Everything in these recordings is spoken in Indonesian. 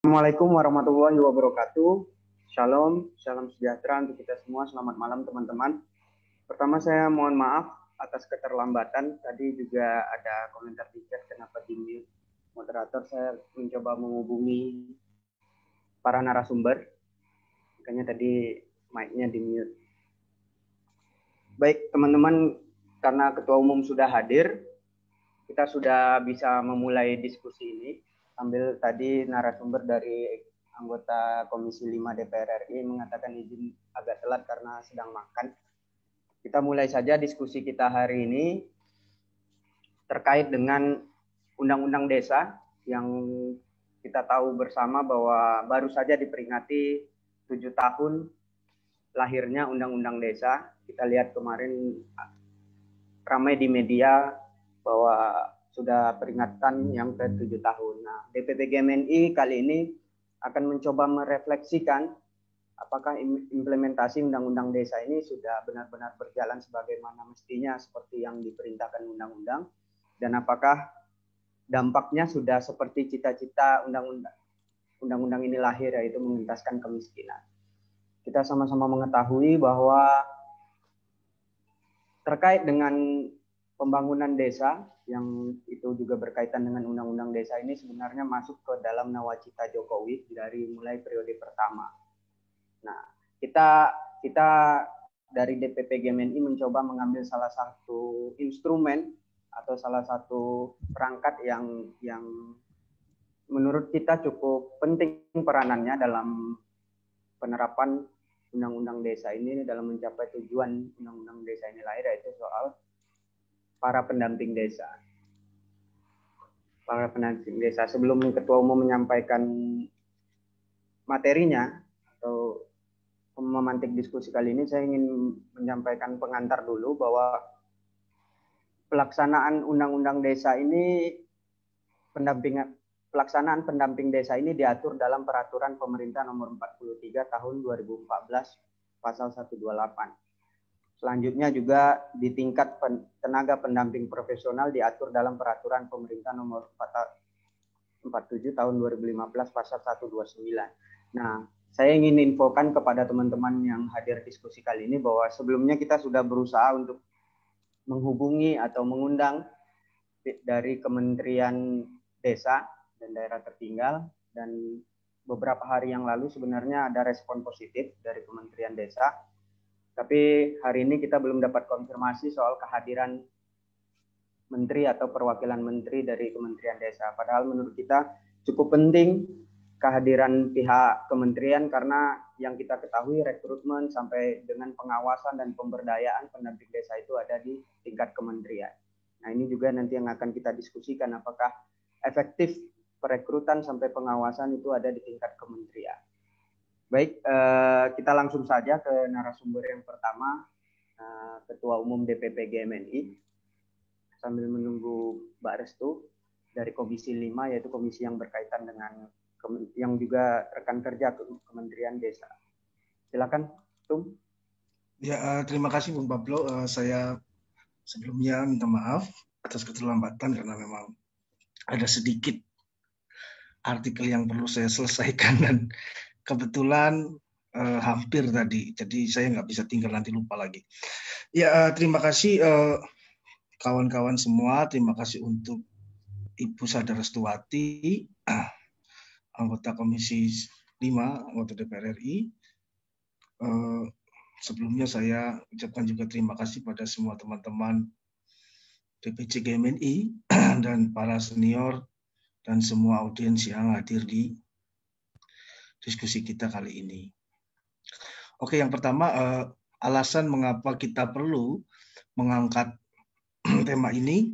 Assalamualaikum warahmatullahi wabarakatuh. Shalom, salam sejahtera untuk kita semua. Selamat malam teman-teman. Pertama saya mohon maaf atas keterlambatan. Tadi juga ada komentar di chat kenapa di mute. Moderator saya mencoba menghubungi para narasumber. Makanya tadi mic-nya di mute. Baik teman-teman, karena ketua umum sudah hadir, kita sudah bisa memulai diskusi ini. Sambil tadi narasumber dari anggota Komisi 5 DPR RI mengatakan izin agak telat karena sedang makan. Kita mulai saja diskusi kita hari ini terkait dengan Undang-Undang Desa yang kita tahu bersama bahwa baru saja diperingati 7 tahun lahirnya Undang-Undang Desa. Kita lihat kemarin ramai di media bahwa sudah peringatan yang ke-7 tahun. Nah, DPP GMNI kali ini akan mencoba merefleksikan apakah implementasi Undang-Undang Desa ini sudah benar-benar berjalan sebagaimana mestinya seperti yang diperintahkan Undang-Undang, dan apakah dampaknya sudah seperti cita-cita Undang-Undang ini lahir, yaitu mengentaskan kemiskinan. Kita sama-sama mengetahui bahwa terkait dengan pembangunan desa yang itu juga berkaitan dengan Undang-Undang Desa ini sebenarnya masuk ke dalam nawacita Jokowi dari mulai periode pertama. Nah, kita dari DPP GMNI mencoba mengambil salah satu instrumen atau salah satu perangkat yang menurut kita cukup penting peranannya dalam penerapan Undang-Undang Desa ini dalam mencapai tujuan Undang-Undang Desa ini lahir, yaitu soal para pendamping desa. Para pendamping desa. Sebelum Ketua Umum menyampaikan materinya atau memantik diskusi kali ini, saya ingin menyampaikan pengantar dulu bahwa pelaksanaan Undang-Undang Desa ini, pelaksanaan pendamping desa ini diatur dalam Peraturan Pemerintah Nomor 43 Tahun 2014 Pasal 128. Selanjutnya juga di tingkat tenaga pendamping profesional diatur dalam Peraturan Pemerintah Nomor 47 Tahun 2015 Pasal 129. Nah, saya ingin infokan kepada teman-teman yang hadir diskusi kali ini bahwa sebelumnya kita sudah berusaha untuk menghubungi atau mengundang dari Kementerian Desa dan Daerah Tertinggal, dan beberapa hari yang lalu sebenarnya ada respon positif dari Kementerian Desa. Tapi hari ini kita belum dapat konfirmasi soal kehadiran menteri atau perwakilan menteri dari Kementerian Desa. Padahal menurut kita cukup penting kehadiran pihak kementerian karena yang kita ketahui rekrutmen sampai dengan pengawasan dan pemberdayaan pendamping desa itu ada di tingkat kementerian. Nah, ini juga nanti yang akan kita diskusikan, apakah efektif perekrutan sampai pengawasan itu ada di tingkat kementerian. Baik, kita langsung saja ke narasumber yang pertama, Ketua Umum DPP GMNI. Sambil menunggu Mbak Restu dari Komisi 5, yaitu komisi yang berkaitan dengan yang juga rekan kerja Kementerian Desa. Silakan, Tum. Ya, terima kasih Bung Pablo. Saya sebelumnya minta maaf atas keterlambatan karena memang ada sedikit artikel yang perlu saya selesaikan dan kebetulan hampir tadi, jadi saya nggak bisa tinggal nanti lupa lagi. Ya, terima kasih kawan-kawan semua, terima kasih untuk Ibu Sada Restuwati, anggota Komisi 5, anggota DPR RI. Sebelumnya saya ucapkan juga terima kasih pada semua teman-teman DPC GMNI dan para senior dan semua audiens yang hadir di diskusi kita kali ini. Oke, yang pertama alasan mengapa kita perlu mengangkat tema ini.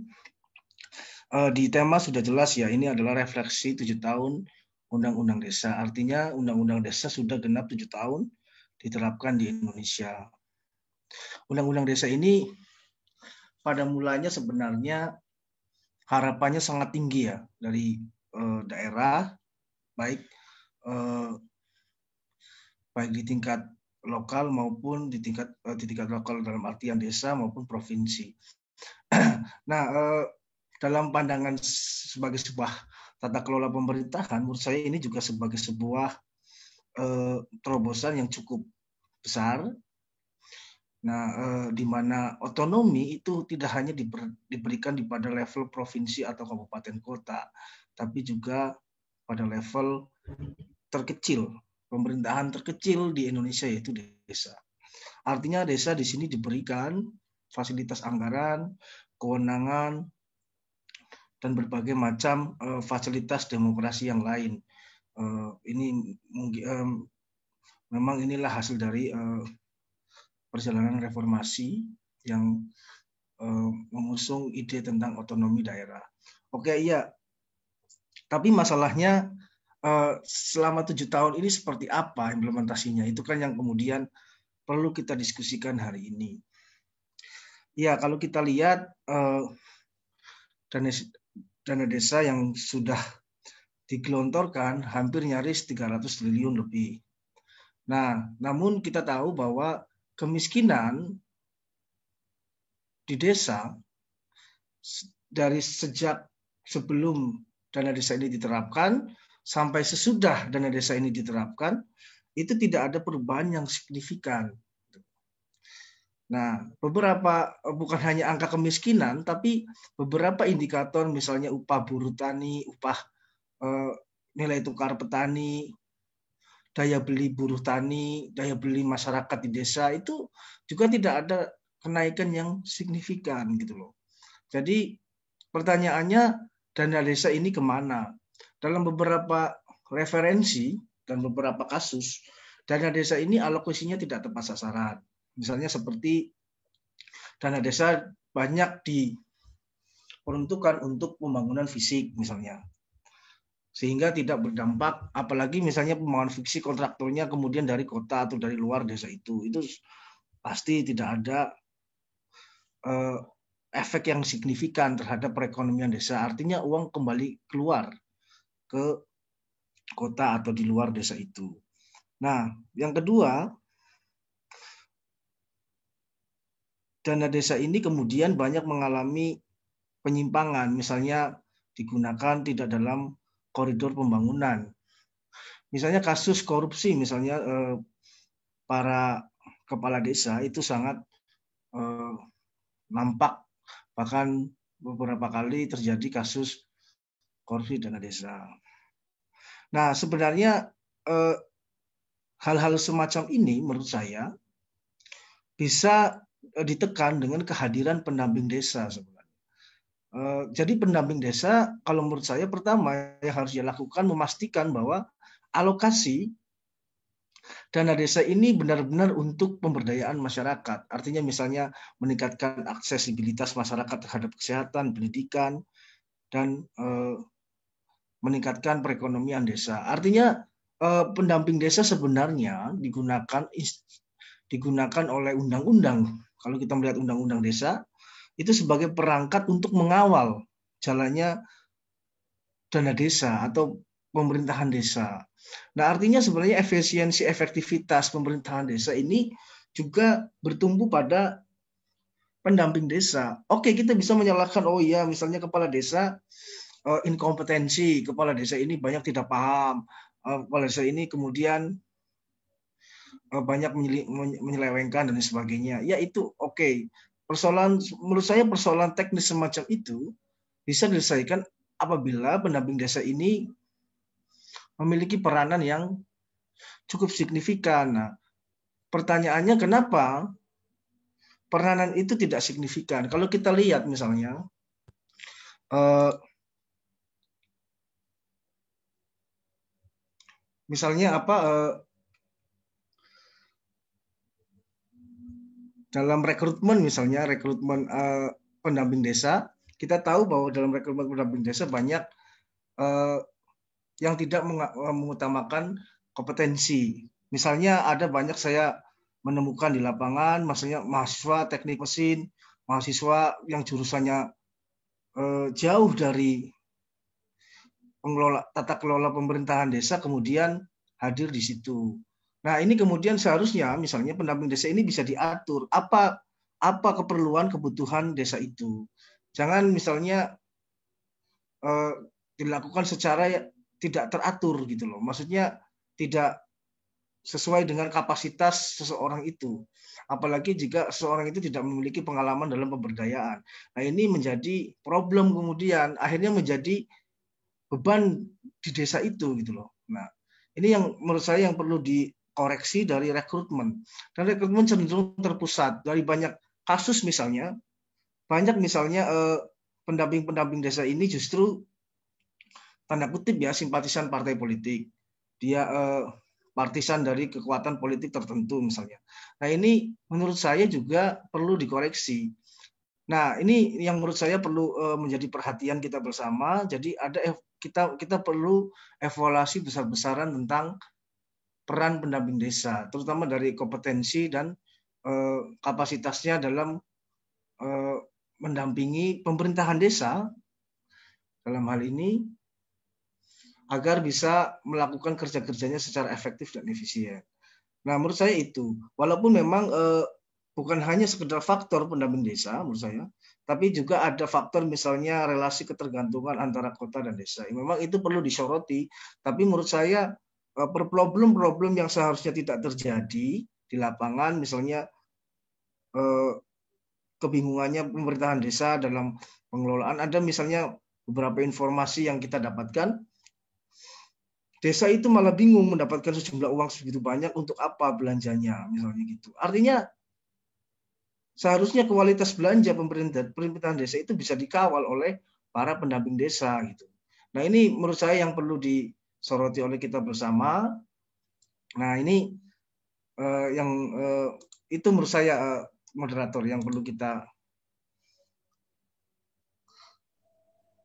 Di tema sudah jelas ya, ini adalah refleksi 7 tahun Undang-Undang Desa. Artinya Undang-Undang Desa sudah genap 7 tahun diterapkan di Indonesia. Undang-Undang Desa ini pada mulanya sebenarnya harapannya sangat tinggi ya dari daerah, baik di tingkat lokal maupun di tingkat lokal dalam artian desa maupun provinsi. Nah, dalam pandangan sebagai sebuah tata kelola pemerintahan, menurut saya ini juga sebagai sebuah terobosan yang cukup besar. Nah, di mana otonomi itu tidak hanya diberikan pada level provinsi atau kabupaten kota, tapi juga pada level terkecil, pemerintahan terkecil di Indonesia yaitu desa. Artinya desa di sini diberikan fasilitas anggaran, kewenangan, dan berbagai macam fasilitas demokrasi yang lain. Ini memang inilah hasil dari perjalanan reformasi yang mengusung ide tentang otonomi daerah. Oke, iya. Tapi masalahnya selama 7 tahun ini seperti apa implementasinya? Itu kan yang kemudian perlu kita diskusikan hari ini. Ya, kalau kita lihat dana desa yang sudah digelontorkan hampir nyaris 300 triliun lebih. Nah, namun kita tahu bahwa kemiskinan di desa dari sejak sebelum dana desa ini diterapkan sampai sesudah dana desa ini diterapkan itu tidak ada perubahan yang signifikan. Nah, beberapa bukan hanya angka kemiskinan, tapi beberapa indikator misalnya upah buruh tani, upah nilai tukar petani, daya beli buruh tani, daya beli masyarakat di desa itu juga tidak ada kenaikan yang signifikan gitu loh. Jadi pertanyaannya dana desa ini kemana? Dalam beberapa referensi dan beberapa kasus, dana desa ini alokasinya tidak tepat sasaran. Misalnya seperti dana desa banyak diperuntukkan untuk pembangunan fisik misalnya. Sehingga tidak berdampak, apalagi misalnya pembangunan fisik kontraktornya kemudian dari kota atau dari luar desa itu pasti tidak ada efek yang signifikan terhadap perekonomian desa. Artinya uang kembali keluar ke kota atau di luar desa itu. Nah, yang kedua, dana desa ini kemudian banyak mengalami penyimpangan, misalnya digunakan tidak dalam koridor pembangunan. Misalnya kasus korupsi, misalnya para kepala desa itu sangat nampak, bahkan beberapa kali terjadi kasus korupsi dana desa. Nah, sebenarnya hal-hal semacam ini menurut saya bisa ditekan dengan kehadiran pendamping desa sebenarnya. Jadi pendamping desa kalau menurut saya pertama yang harus dilakukan memastikan bahwa alokasi dana desa ini benar-benar untuk pemberdayaan masyarakat. Artinya misalnya meningkatkan aksesibilitas masyarakat terhadap kesehatan, pendidikan, dan meningkatkan perekonomian desa. Artinya pendamping desa sebenarnya digunakan oleh undang-undang. Kalau kita melihat undang-undang desa, itu sebagai perangkat untuk mengawal jalannya dana desa atau pemerintahan desa. Nah, artinya sebenarnya efisiensi, efektivitas pemerintahan desa ini juga bertumbuh pada pendamping desa. Oke, kita bisa menyalahkan, oh iya, misalnya kepala desa inkompetensi, kepala desa ini banyak tidak paham, kepala desa ini kemudian banyak menyelewengkan dan sebagainya. Ya itu oke. Menurut saya persoalan teknis semacam itu bisa diselesaikan apabila pendamping desa ini memiliki peranan yang cukup signifikan. Nah, pertanyaannya kenapa peranan itu tidak signifikan? Kalau kita lihat misalnya dalam rekrutmen misalnya rekrutmen pendamping desa, kita tahu bahwa dalam rekrutmen pendamping desa banyak yang tidak mengutamakan kompetensi. Misalnya ada banyak saya menemukan di lapangan, maksudnya mahasiswa teknik mesin, mahasiswa yang jurusannya jauh dari tata kelola pemerintahan desa kemudian hadir di situ. Nah, ini kemudian seharusnya misalnya pendamping desa ini bisa diatur apa keperluan kebutuhan desa itu. Jangan misalnya dilakukan secara tidak teratur gitu loh. Maksudnya tidak sesuai dengan kapasitas seseorang itu. Apalagi jika seseorang itu tidak memiliki pengalaman dalam pemberdayaan. Nah, ini menjadi problem kemudian akhirnya menjadi beban di desa itu gitu loh. Nah, ini yang menurut saya yang perlu dikoreksi dari rekrutmen. Dan rekrutmen cenderung terpusat dari banyak kasus misalnya, pendamping-pendamping desa ini justru tanda kutip ya simpatisan partai politik. Dia partisan dari kekuatan politik tertentu misalnya. Nah, ini menurut saya juga perlu dikoreksi. Nah, ini yang menurut saya perlu menjadi perhatian kita bersama. Jadi kita perlu evaluasi besar-besaran tentang peran pendamping desa, terutama dari kompetensi dan kapasitasnya dalam mendampingi pemerintahan desa dalam hal ini agar bisa melakukan kerja-kerjanya secara efektif dan efisien. Nah, menurut saya itu, walaupun memang bukan hanya sekedar faktor pendamping desa menurut saya, tapi juga ada faktor misalnya relasi ketergantungan antara kota dan desa. Memang itu perlu disoroti, tapi menurut saya problem-problem yang seharusnya tidak terjadi di lapangan, misalnya kebingungannya pemerintahan desa dalam pengelolaan, ada misalnya beberapa informasi yang kita dapatkan, desa itu malah bingung mendapatkan sejumlah uang segitu banyak untuk apa belanjanya, misalnya gitu. Artinya seharusnya kualitas belanja pemerintahan desa itu bisa dikawal oleh para pendamping desa gitu. Nah, ini menurut saya yang perlu disoroti oleh kita bersama. Nah, ini itu menurut saya moderator yang perlu kita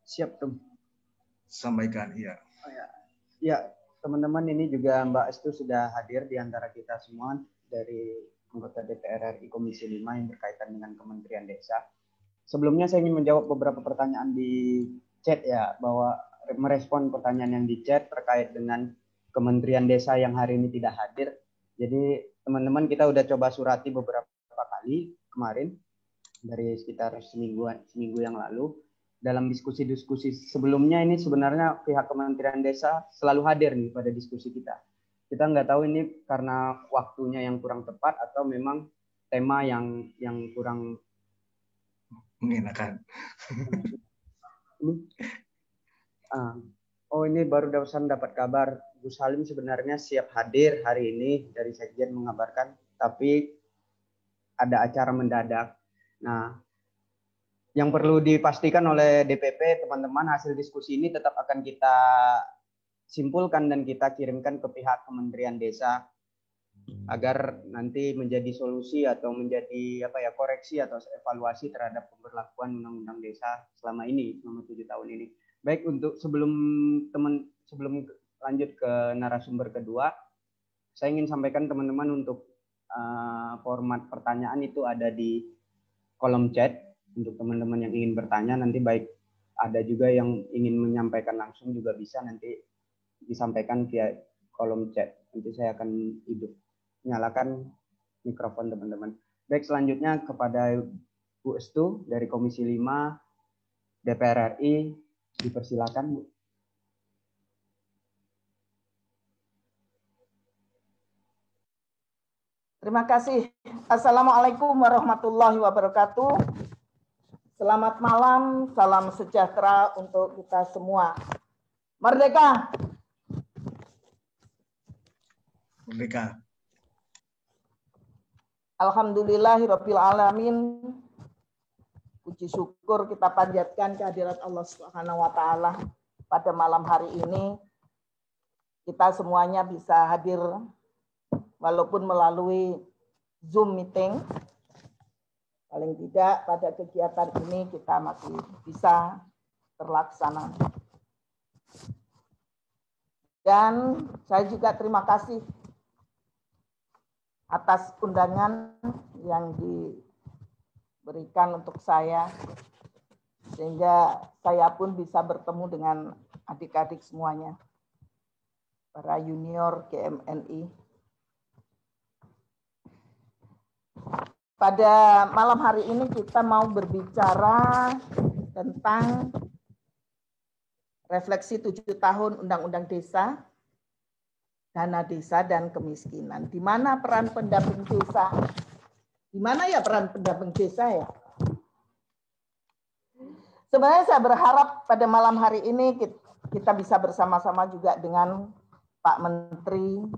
siap tuh sampaikan. Ya. Oh, ya, teman-teman, ini juga Mbak Estu sudah hadir di antara kita semua dari anggota DPR RI Komisi 5 yang berkaitan dengan Kementerian Desa. Sebelumnya saya ingin menjawab beberapa pertanyaan di chat ya, bahwa merespon pertanyaan yang di chat terkait dengan Kementerian Desa yang hari ini tidak hadir. Jadi teman-teman, kita udah coba surati beberapa kali kemarin dari sekitar seminggu yang lalu. Dalam diskusi-diskusi sebelumnya ini sebenarnya pihak Kementerian Desa selalu hadir nih pada diskusi kita. Kita nggak tahu ini karena waktunya yang kurang tepat atau memang tema yang kurang mengenakan. Ini baru barusan dapat kabar Gus Halim sebenarnya siap hadir hari ini, dari Sekjen mengabarkan, tapi ada acara mendadak. Nah, yang perlu dipastikan oleh DPP, teman-teman, hasil diskusi ini tetap akan kita simpulkan dan kita kirimkan ke pihak Kementerian Desa agar nanti menjadi solusi atau menjadi koreksi atau evaluasi terhadap pemberlakuan Undang-Undang Desa selama 7 tahun ini. Baik, untuk sebelum lanjut ke narasumber kedua, saya ingin sampaikan teman-teman untuk format pertanyaan itu ada di kolom chat. Untuk teman-teman yang ingin bertanya, nanti baik ada juga yang ingin menyampaikan langsung juga bisa nanti disampaikan via kolom chat. Nanti saya akan nyalakan mikrofon teman-teman. Baik, selanjutnya kepada Bu Estu dari Komisi 5 DPR RI, dipersilakan Bu. Terima kasih. Assalamualaikum warahmatullahi wabarakatuh. Selamat malam, salam sejahtera untuk kita semua. Merdeka! Merdeka! Alhamdulillahirabbil alamin. Puji syukur kita panjatkan kehadirat Allah Subhanahu wa taala pada malam hari ini. Kita semuanya bisa hadir walaupun melalui Zoom meeting. Paling tidak pada kegiatan ini kita masih bisa terlaksana. Dan saya juga terima kasih atas undangan yang diberikan untuk saya, sehingga saya pun bisa bertemu dengan adik-adik semuanya, para junior GMNI. Pada malam hari ini kita mau berbicara tentang refleksi 7 tahun Undang-Undang Desa, dana desa dan kemiskinan. Di mana peran pendamping desa? Di mana ya peran pendamping desa ya? Sebenarnya saya berharap pada malam hari ini kita bisa bersama-sama juga dengan Pak Menteri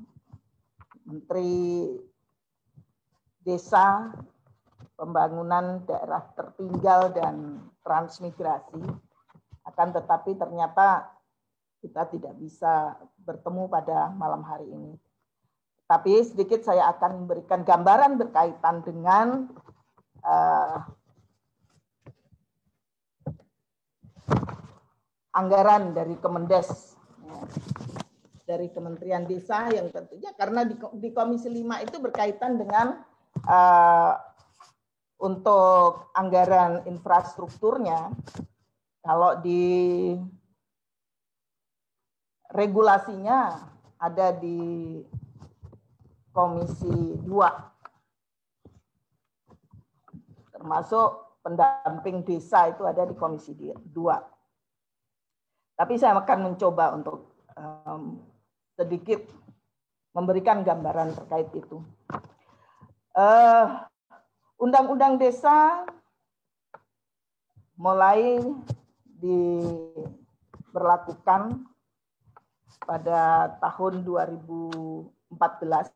Desa, Pembangunan Daerah Tertinggal dan Transmigrasi. Akan tetapi ternyata kita tidak bisa bertemu pada malam hari ini. Tapi sedikit saya akan memberikan gambaran berkaitan dengan anggaran dari Kemendes, dari Kementerian Desa, yang tentunya karena di Komisi 5 itu berkaitan dengan untuk anggaran infrastrukturnya. Kalau di regulasinya ada di Komisi 2, termasuk pendamping desa itu ada di Komisi 2. Tapi saya akan mencoba untuk sedikit memberikan gambaran terkait itu. Undang-undang desa mulai diberlakukan pada tahun 2014,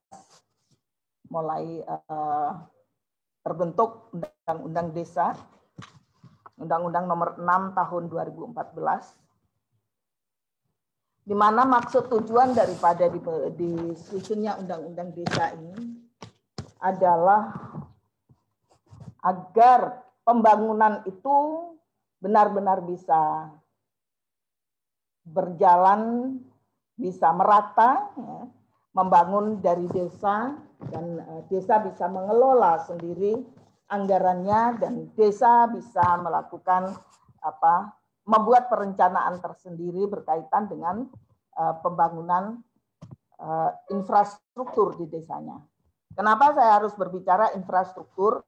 mulai terbentuk Undang-Undang Desa, Undang-Undang Nomor 6 Tahun 2014, di mana maksud tujuan daripada disusunnya Undang-Undang Desa ini adalah agar pembangunan itu benar-benar bisa berjalan, bisa merata, ya, membangun dari desa, dan desa bisa mengelola sendiri anggarannya, dan desa bisa melakukan membuat perencanaan tersendiri berkaitan dengan pembangunan infrastruktur di desanya. Kenapa saya harus berbicara infrastruktur?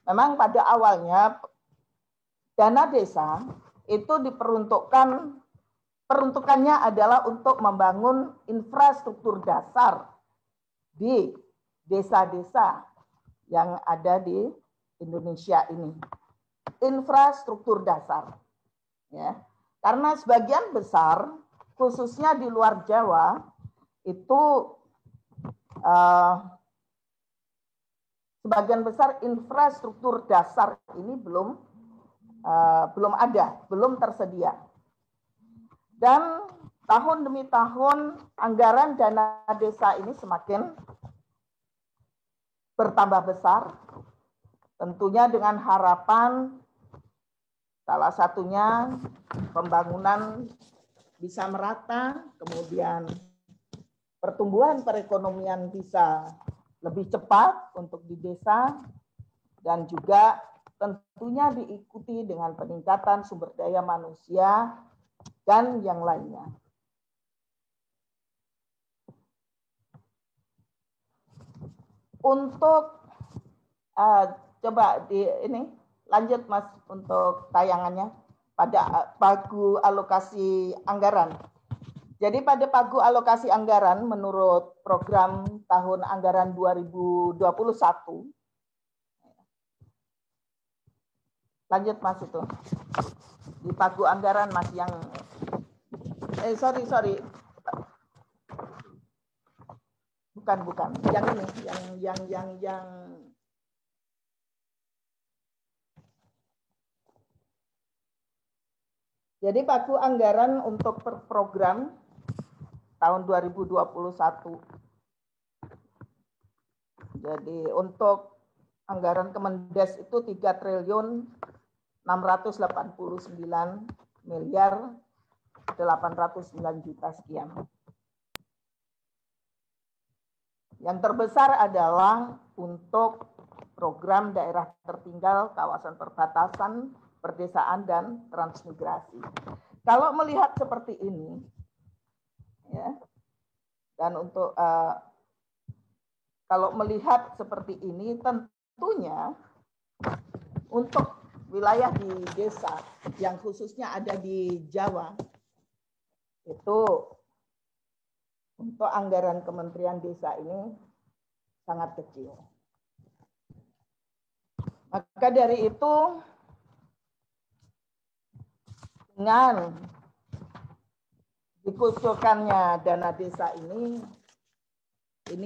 Memang pada awalnya dana desa itu peruntukannya adalah untuk membangun infrastruktur dasar di desa-desa yang ada di Indonesia ini. Infrastruktur dasar. Ya. Karena sebagian besar, khususnya di luar Jawa, itu sebagian besar infrastruktur dasar ini belum ada, belum tersedia. Dan tahun demi tahun anggaran dana desa ini semakin bertambah besar, tentunya dengan harapan salah satunya pembangunan bisa merata, kemudian pertumbuhan perekonomian bisa lebih cepat untuk di desa, dan juga tentunya diikuti dengan peningkatan sumber daya manusia dan yang lainnya. Untuk coba lanjut Mas untuk tayangannya pada pagu alokasi anggaran. Jadi pada pagu alokasi anggaran menurut program tahun anggaran 2021, lanjut Mas itu di pagu anggaran Mas yang sorry bukan yang ini yang jadi pagu anggaran untuk program tahun 2021. Jadi untuk anggaran Kemendes itu 3.689.809 sekian. Yang terbesar adalah untuk program daerah tertinggal, kawasan perbatasan, perdesaan, dan transmigrasi. Kalau melihat seperti ini, ya, dan untuk kalau melihat seperti ini, tentunya untuk wilayah di desa yang khususnya ada di Jawa, itu untuk anggaran Kementerian Desa ini sangat kecil. Maka dari itu, dengan dikucurkannya dana desa ini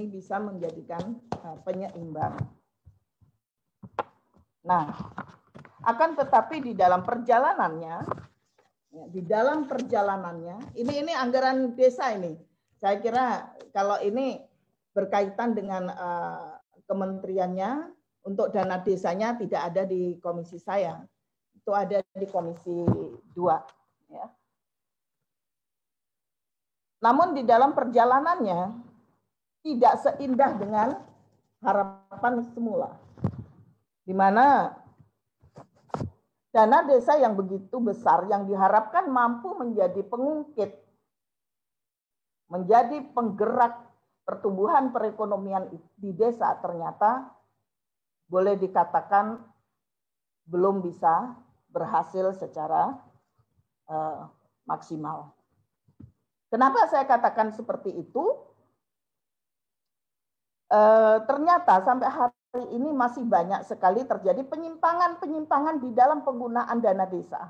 bisa menjadikan penyeimbang. Nah, akan tetapi di dalam perjalanannya, ini anggaran desa ini. Saya kira kalau ini berkaitan dengan kementeriannya, untuk dana desanya tidak ada di komisi saya. Itu ada di komisi 2. Ya. Namun di dalam perjalanannya tidak seindah dengan harapan semula. Di mana dana desa yang begitu besar yang diharapkan mampu menjadi pengungkit, menjadi penggerak pertumbuhan perekonomian di desa, ternyata boleh dikatakan belum bisa berhasil secara maksimal. Kenapa saya katakan seperti itu? Ternyata sampai hari ini masih banyak sekali terjadi penyimpangan-penyimpangan di dalam penggunaan dana desa.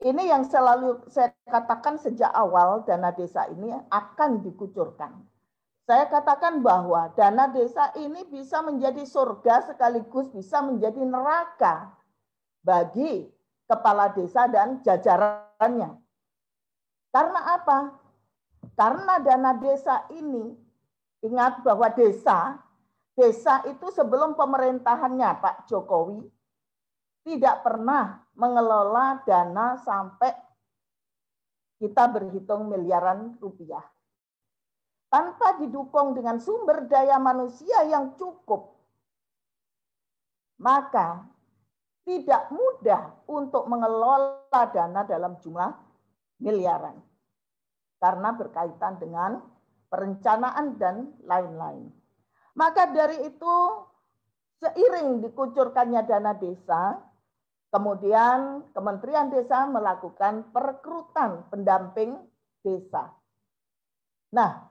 Ini yang selalu saya katakan sejak awal dana desa ini akan dikucurkan. Saya katakan bahwa dana desa ini bisa menjadi surga sekaligus bisa menjadi neraka bagi kepala desa dan jajarannya. Karena apa? Karena dana desa ini, ingat bahwa desa itu sebelum pemerintahannya Pak Jokowi tidak pernah mengelola dana sampai kita berhitung miliaran rupiah. Tanpa didukung dengan sumber daya manusia yang cukup, maka tidak mudah untuk mengelola dana dalam jumlah miliaran. Karena berkaitan dengan perencanaan dan lain-lain. Maka dari itu, seiring dikucurkannya dana desa, kemudian Kementerian Desa melakukan perekrutan pendamping desa. Nah,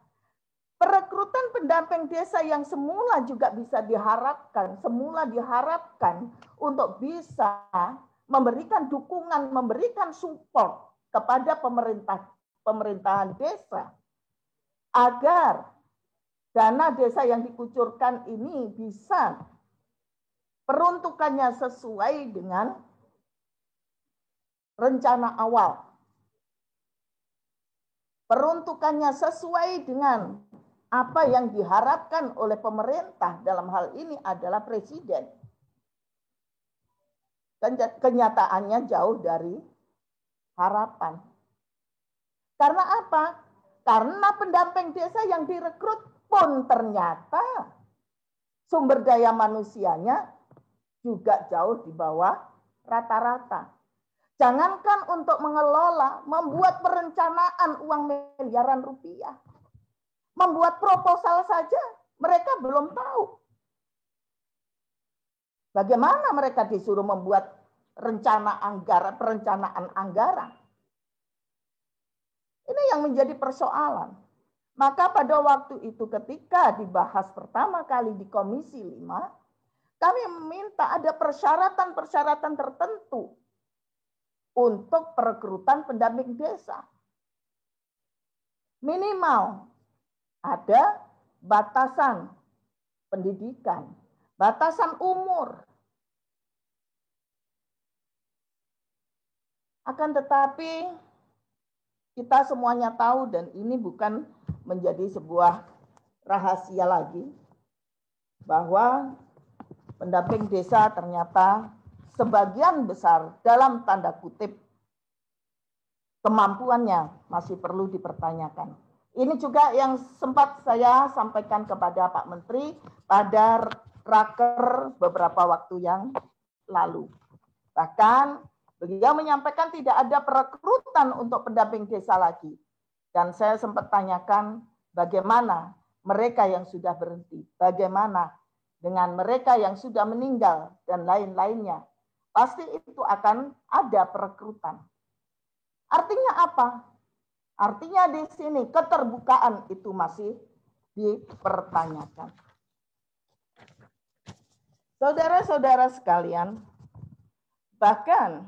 perekrutan pendamping desa yang semula juga bisa diharapkan untuk bisa memberikan dukungan, memberikan support kepada pemerintahan desa agar dana desa yang dikucurkan ini bisa peruntukannya sesuai dengan rencana awal. Peruntukannya sesuai dengan apa yang diharapkan oleh pemerintah, dalam hal ini adalah presiden. Kenyataannya jauh dari harapan. Karena apa? Karena pendamping desa yang direkrut pun ternyata sumber daya manusianya juga jauh di bawah rata-rata. Jangankan untuk mengelola, membuat perencanaan uang miliaran rupiah. Membuat proposal saja mereka belum tahu. Bagaimana mereka disuruh membuat perencanaan anggaran. Ini yang menjadi persoalan. Maka pada waktu itu ketika dibahas pertama kali di Komisi 5, kami meminta ada persyaratan-persyaratan tertentu untuk perekrutan pendamping desa. Minimal ada batasan pendidikan, batasan umur. Akan tetapi kita semuanya tahu dan ini bukan menjadi sebuah rahasia lagi bahwa pendamping desa ternyata sebagian besar dalam tanda kutip kemampuannya masih perlu dipertanyakan. Ini juga yang sempat saya sampaikan kepada Pak Menteri pada raker beberapa waktu yang lalu. Bahkan beliau menyampaikan tidak ada perekrutan untuk pendamping desa lagi. Dan saya sempat tanyakan bagaimana mereka yang sudah berhenti, bagaimana dengan mereka yang sudah meninggal dan lain-lainnya. Pasti itu akan ada perekrutan. Artinya apa? Artinya di sini keterbukaan itu masih dipertanyakan. Saudara-saudara sekalian, bahkan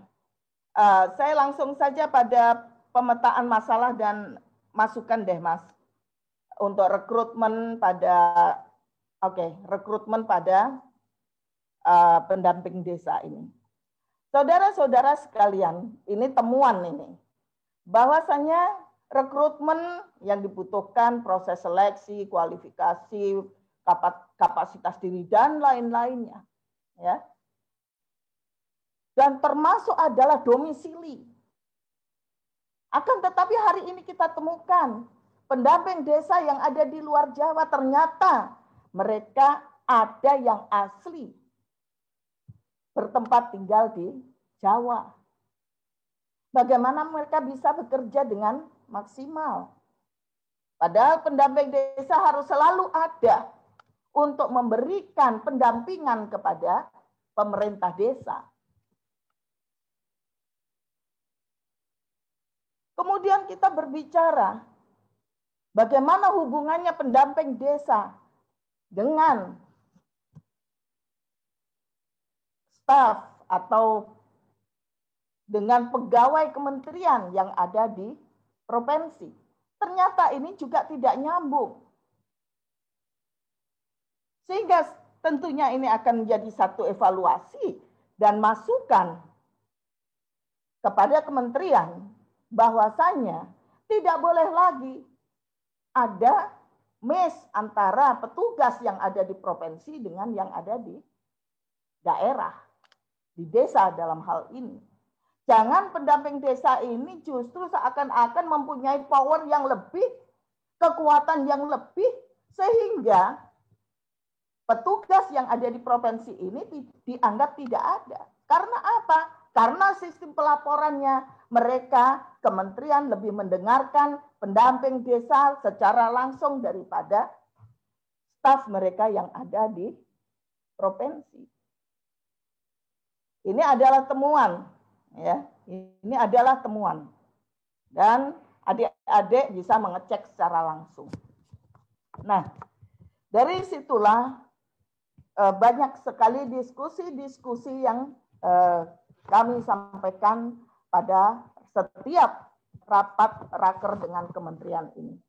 saya langsung saja pada pemetaan masalah dan masukan deh Mas untuk rekrutmen pada rekrutmen pada pendamping desa ini. Saudara-saudara sekalian, ini temuan ini. Bahwasanya rekrutmen yang dibutuhkan proses seleksi, kualifikasi, kapasitas diri dan lain-lainnya, ya. Dan termasuk adalah domisili. Akan tetapi hari ini kita temukan pendamping desa yang ada di luar Jawa ternyata mereka ada yang asli bertempat tinggal di Jawa. Bagaimana mereka bisa bekerja dengan maksimal? Padahal pendamping desa harus selalu ada untuk memberikan pendampingan kepada pemerintah desa. Kemudian kita berbicara bagaimana hubungannya pendamping desa dengan staf atau dengan pegawai kementerian yang ada di provinsi. Ternyata ini juga tidak nyambung. Sehingga tentunya ini akan menjadi satu evaluasi dan masukan kepada kementerian bahwasanya tidak boleh lagi ada miss antara petugas yang ada di provinsi dengan yang ada di daerah, di desa dalam hal ini. Jangan pendamping desa ini justru seakan-akan mempunyai power yang lebih, kekuatan yang lebih, sehingga petugas yang ada di provinsi ini dianggap tidak ada. Karena apa? Karena sistem pelaporannya mereka, kementerian lebih mendengarkan pendamping desa secara langsung daripada staf mereka yang ada di provinsi. Ini adalah temuan. Ya, ini adalah temuan dan adik-adik bisa mengecek secara langsung. Nah, dari situlah banyak sekali diskusi-diskusi yang kami sampaikan pada setiap rapat raker dengan kementerian ini.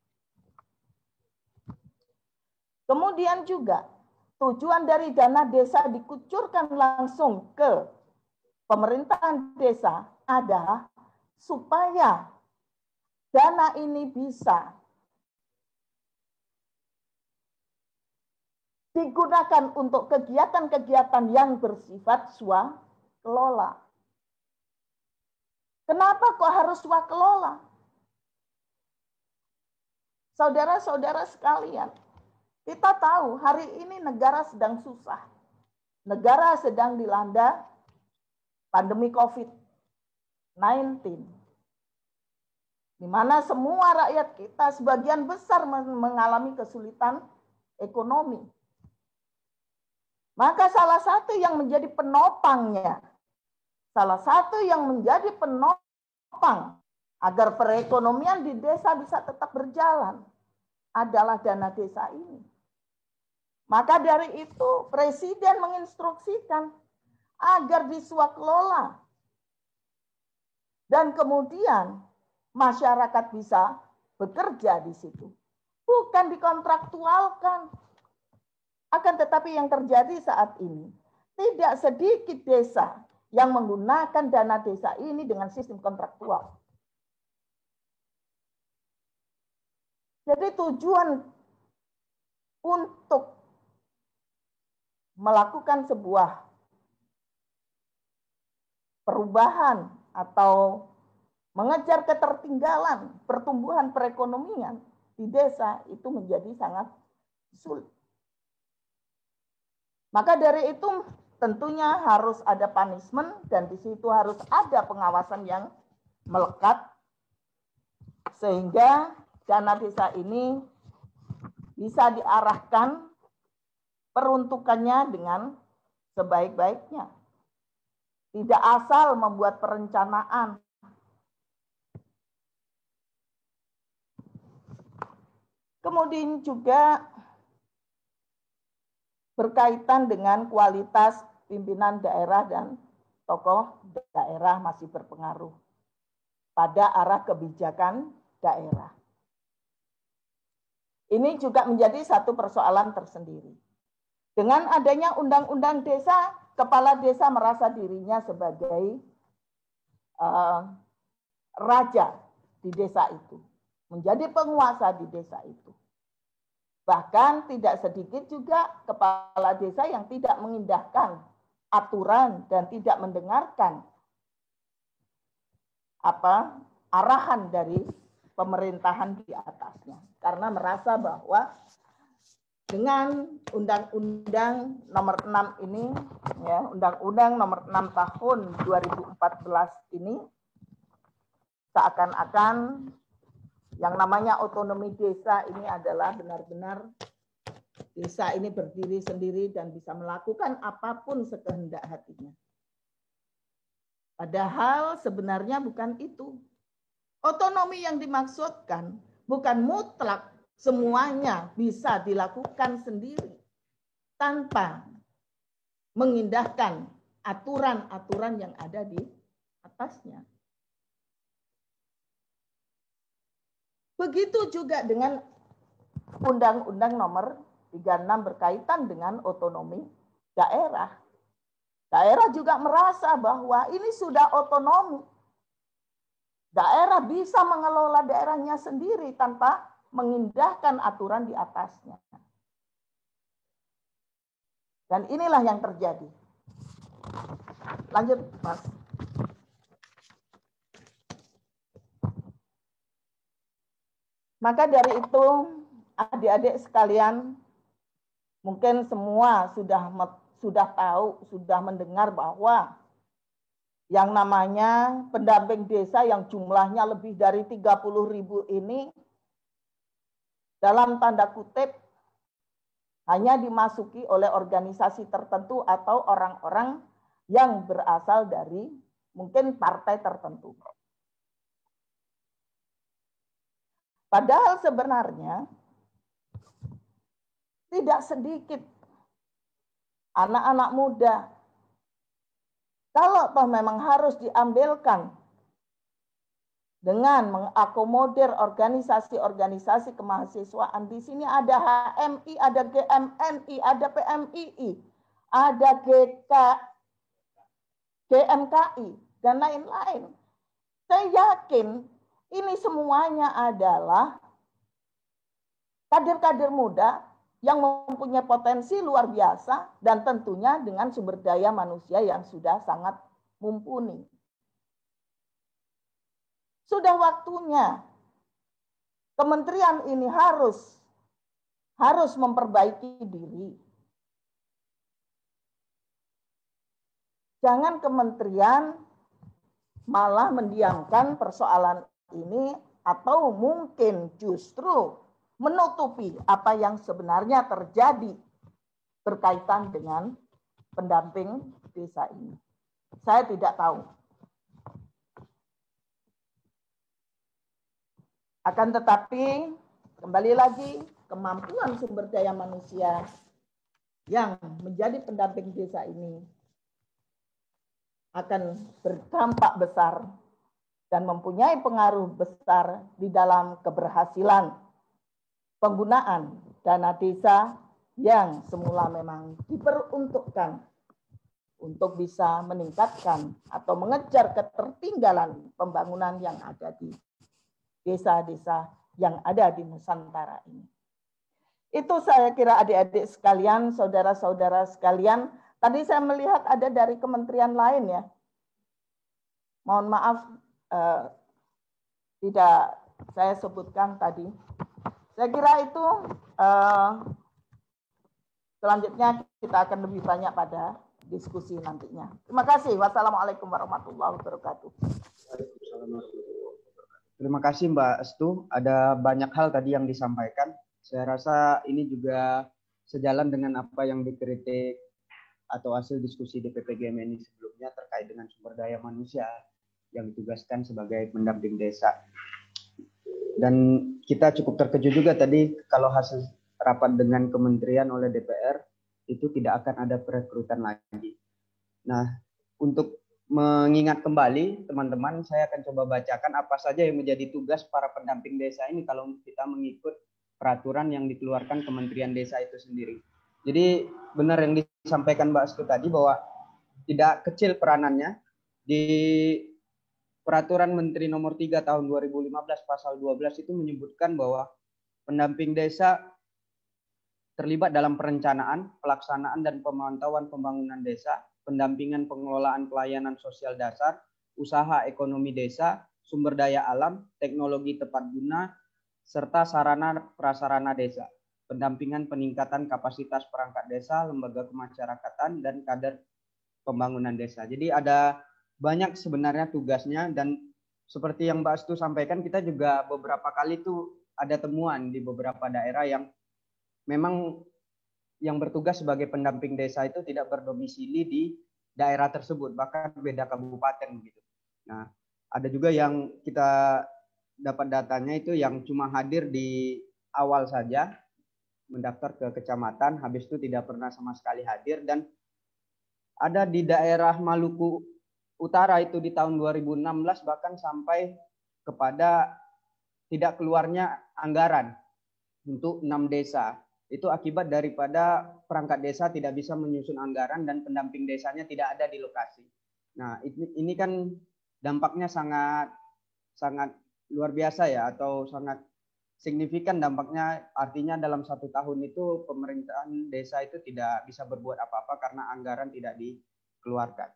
Kemudian juga tujuan dari dana desa dikucurkan langsung ke pemerintahan desa adalah supaya dana ini bisa digunakan untuk kegiatan-kegiatan yang bersifat swakelola. Kenapa kok harus swakelola? Saudara-saudara sekalian, kita tahu hari ini negara sedang susah. Negara sedang dilanda pandemi COVID-19, di mana semua rakyat kita sebagian besar mengalami kesulitan ekonomi. Maka salah satu yang menjadi penopangnya, salah satu yang menjadi penopang agar perekonomian di desa bisa tetap berjalan adalah dana desa ini. Maka dari itu Presiden menginstruksikan agar diswaklola. Dan kemudian masyarakat bisa bekerja di situ. Bukan dikontraktualkan. Akan tetapi yang terjadi saat ini, tidak sedikit desa yang menggunakan dana desa ini dengan sistem kontraktual. Jadi tujuan untuk melakukan sebuah perubahan atau mengejar ketertinggalan pertumbuhan perekonomian di desa itu menjadi sangat sulit. Maka dari itu tentunya harus ada punishment dan di situ harus ada pengawasan yang melekat sehingga dana desa ini bisa diarahkan peruntukannya dengan sebaik-baiknya. Tidak asal membuat perencanaan. Kemudian juga berkaitan dengan kualitas pimpinan daerah dan tokoh daerah masih berpengaruh pada arah kebijakan daerah. Ini juga menjadi satu persoalan tersendiri. Dengan adanya undang-undang desa, kepala desa merasa dirinya sebagai raja di desa itu, menjadi penguasa di desa itu. Bahkan tidak sedikit juga kepala desa yang tidak mengindahkan aturan dan tidak mendengarkan arahan dari pemerintahan di atasnya, karena merasa bahwa dengan Undang-Undang Nomor 6 ini, ya, Undang-Undang Nomor 6 Tahun 2014 ini, seakan-akan yang namanya otonomi desa ini adalah benar-benar desa ini berdiri sendiri dan bisa melakukan apapun sekehendak hatinya. Padahal sebenarnya bukan itu. Otonomi yang dimaksudkan bukan mutlak semuanya bisa dilakukan sendiri tanpa mengindahkan aturan-aturan yang ada di atasnya. Begitu juga dengan Undang-Undang Nomor 36 berkaitan dengan otonomi daerah. Daerah juga merasa bahwa ini sudah otonomi. Daerah bisa mengelola daerahnya sendiri tanpa mengindahkan aturan di atasnya. Dan inilah yang terjadi. Lanjut, Mas. Maka dari itu, adik-adik sekalian, mungkin semua sudah tahu, sudah mendengar bahwa yang namanya pendamping desa yang jumlahnya lebih dari 30.000 ini dalam tanda kutip hanya dimasuki oleh organisasi tertentu atau orang-orang yang berasal dari mungkin partai tertentu. Padahal sebenarnya tidak sedikit anak-anak muda, kalau toh memang harus diambilkan dengan mengakomodir organisasi-organisasi kemahasiswaan, di sini ada HMI, ada GMNI, ada PMII, ada GMKI, dan lain-lain. Saya yakin ini semuanya adalah kader-kader muda yang mempunyai potensi luar biasa dan tentunya dengan sumber daya manusia yang sudah sangat mumpuni. Sudah waktunya kementerian ini harus memperbaiki diri. Jangan kementerian malah mendiamkan persoalan ini atau mungkin justru menutupi apa yang sebenarnya terjadi berkaitan dengan pendamping desa ini. Saya tidak tahu. Akan tetapi, kembali lagi, kemampuan sumber daya manusia yang menjadi pendamping desa ini akan berdampak besar dan mempunyai pengaruh besar di dalam keberhasilan penggunaan dana desa yang semula memang diperuntukkan untuk bisa meningkatkan atau mengejar ketertinggalan pembangunan yang ada di desa-desa yang ada di Nusantara ini. Itu saya kira adik-adik sekalian, saudara-saudara sekalian. Tadi saya melihat ada dari kementerian lain ya. Mohon maaf tidak saya sebutkan tadi. Saya kira itu selanjutnya kita akan lebih banyak pada diskusi nantinya. Terima kasih. Wassalamualaikum warahmatullahi wabarakatuh. Terima kasih Mbak Estu. Ada banyak hal tadi yang disampaikan. Saya rasa ini juga sejalan dengan apa yang dikritik atau hasil diskusi DPP GMNI sebelumnya terkait dengan sumber daya manusia yang ditugaskan sebagai pendamping desa. Dan kita cukup terkejut juga tadi kalau hasil rapat dengan kementerian oleh DPR itu tidak akan ada perekrutan lagi. Nah, untuk mengingat kembali teman-teman, saya akan coba bacakan apa saja yang menjadi tugas para pendamping desa ini kalau kita mengikut peraturan yang dikeluarkan Kementerian Desa itu sendiri. Jadi benar yang disampaikan Mbak Astu tadi bahwa tidak kecil peranannya. Di Peraturan Menteri Nomor 3 Tahun 2015 Pasal 12 itu menyebutkan bahwa pendamping desa terlibat dalam perencanaan, pelaksanaan dan pemantauan pembangunan desa, pendampingan pengelolaan pelayanan sosial dasar, usaha ekonomi desa, sumber daya alam, teknologi tepat guna, serta sarana prasarana desa, pendampingan peningkatan kapasitas perangkat desa, lembaga kemasyarakatan, dan kader pembangunan desa. Jadi ada banyak sebenarnya tugasnya, dan seperti yang Mbak Astu sampaikan, kita juga beberapa kali tuh ada temuan di beberapa daerah yang memang yang bertugas sebagai pendamping desa itu tidak berdomisili di daerah tersebut, bahkan beda kabupaten gitu. Nah, ada juga yang kita dapat datanya itu yang cuma hadir di awal saja, mendaftar ke kecamatan, habis itu tidak pernah sama sekali hadir. Dan ada di daerah Maluku Utara itu di tahun 2016 bahkan sampai kepada tidak keluarnya anggaran untuk 6 desa. Itu akibat daripada perangkat desa tidak bisa menyusun anggaran dan pendamping desanya tidak ada di lokasi. Nah, ini kan dampaknya sangat luar biasa ya, atau sangat signifikan dampaknya. Artinya dalam 1 tahun itu pemerintahan desa itu tidak bisa berbuat apa-apa karena anggaran tidak dikeluarkan.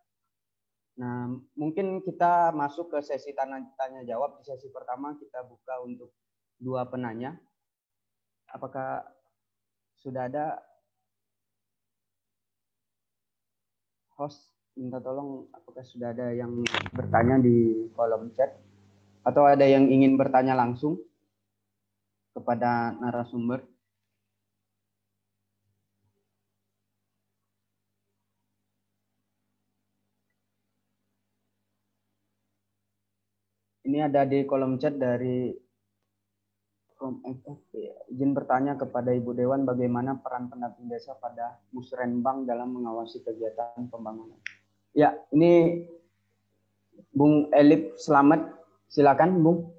Nah, mungkin kita masuk ke sesi tanya jawab. Di sesi pertama kita buka untuk 2 penanya. Apakah sudah ada? Host minta tolong, apakah sudah ada yang bertanya di kolom chat atau ada yang ingin bertanya langsung kepada narasumber? Ini ada di kolom chat dari From FFP. Izin bertanya kepada Ibu Dewan, bagaimana peran pendamping desa pada Musrenbang dalam mengawasi kegiatan pembangunan? Ya, ini Bung Elip Selamat, silakan Bung.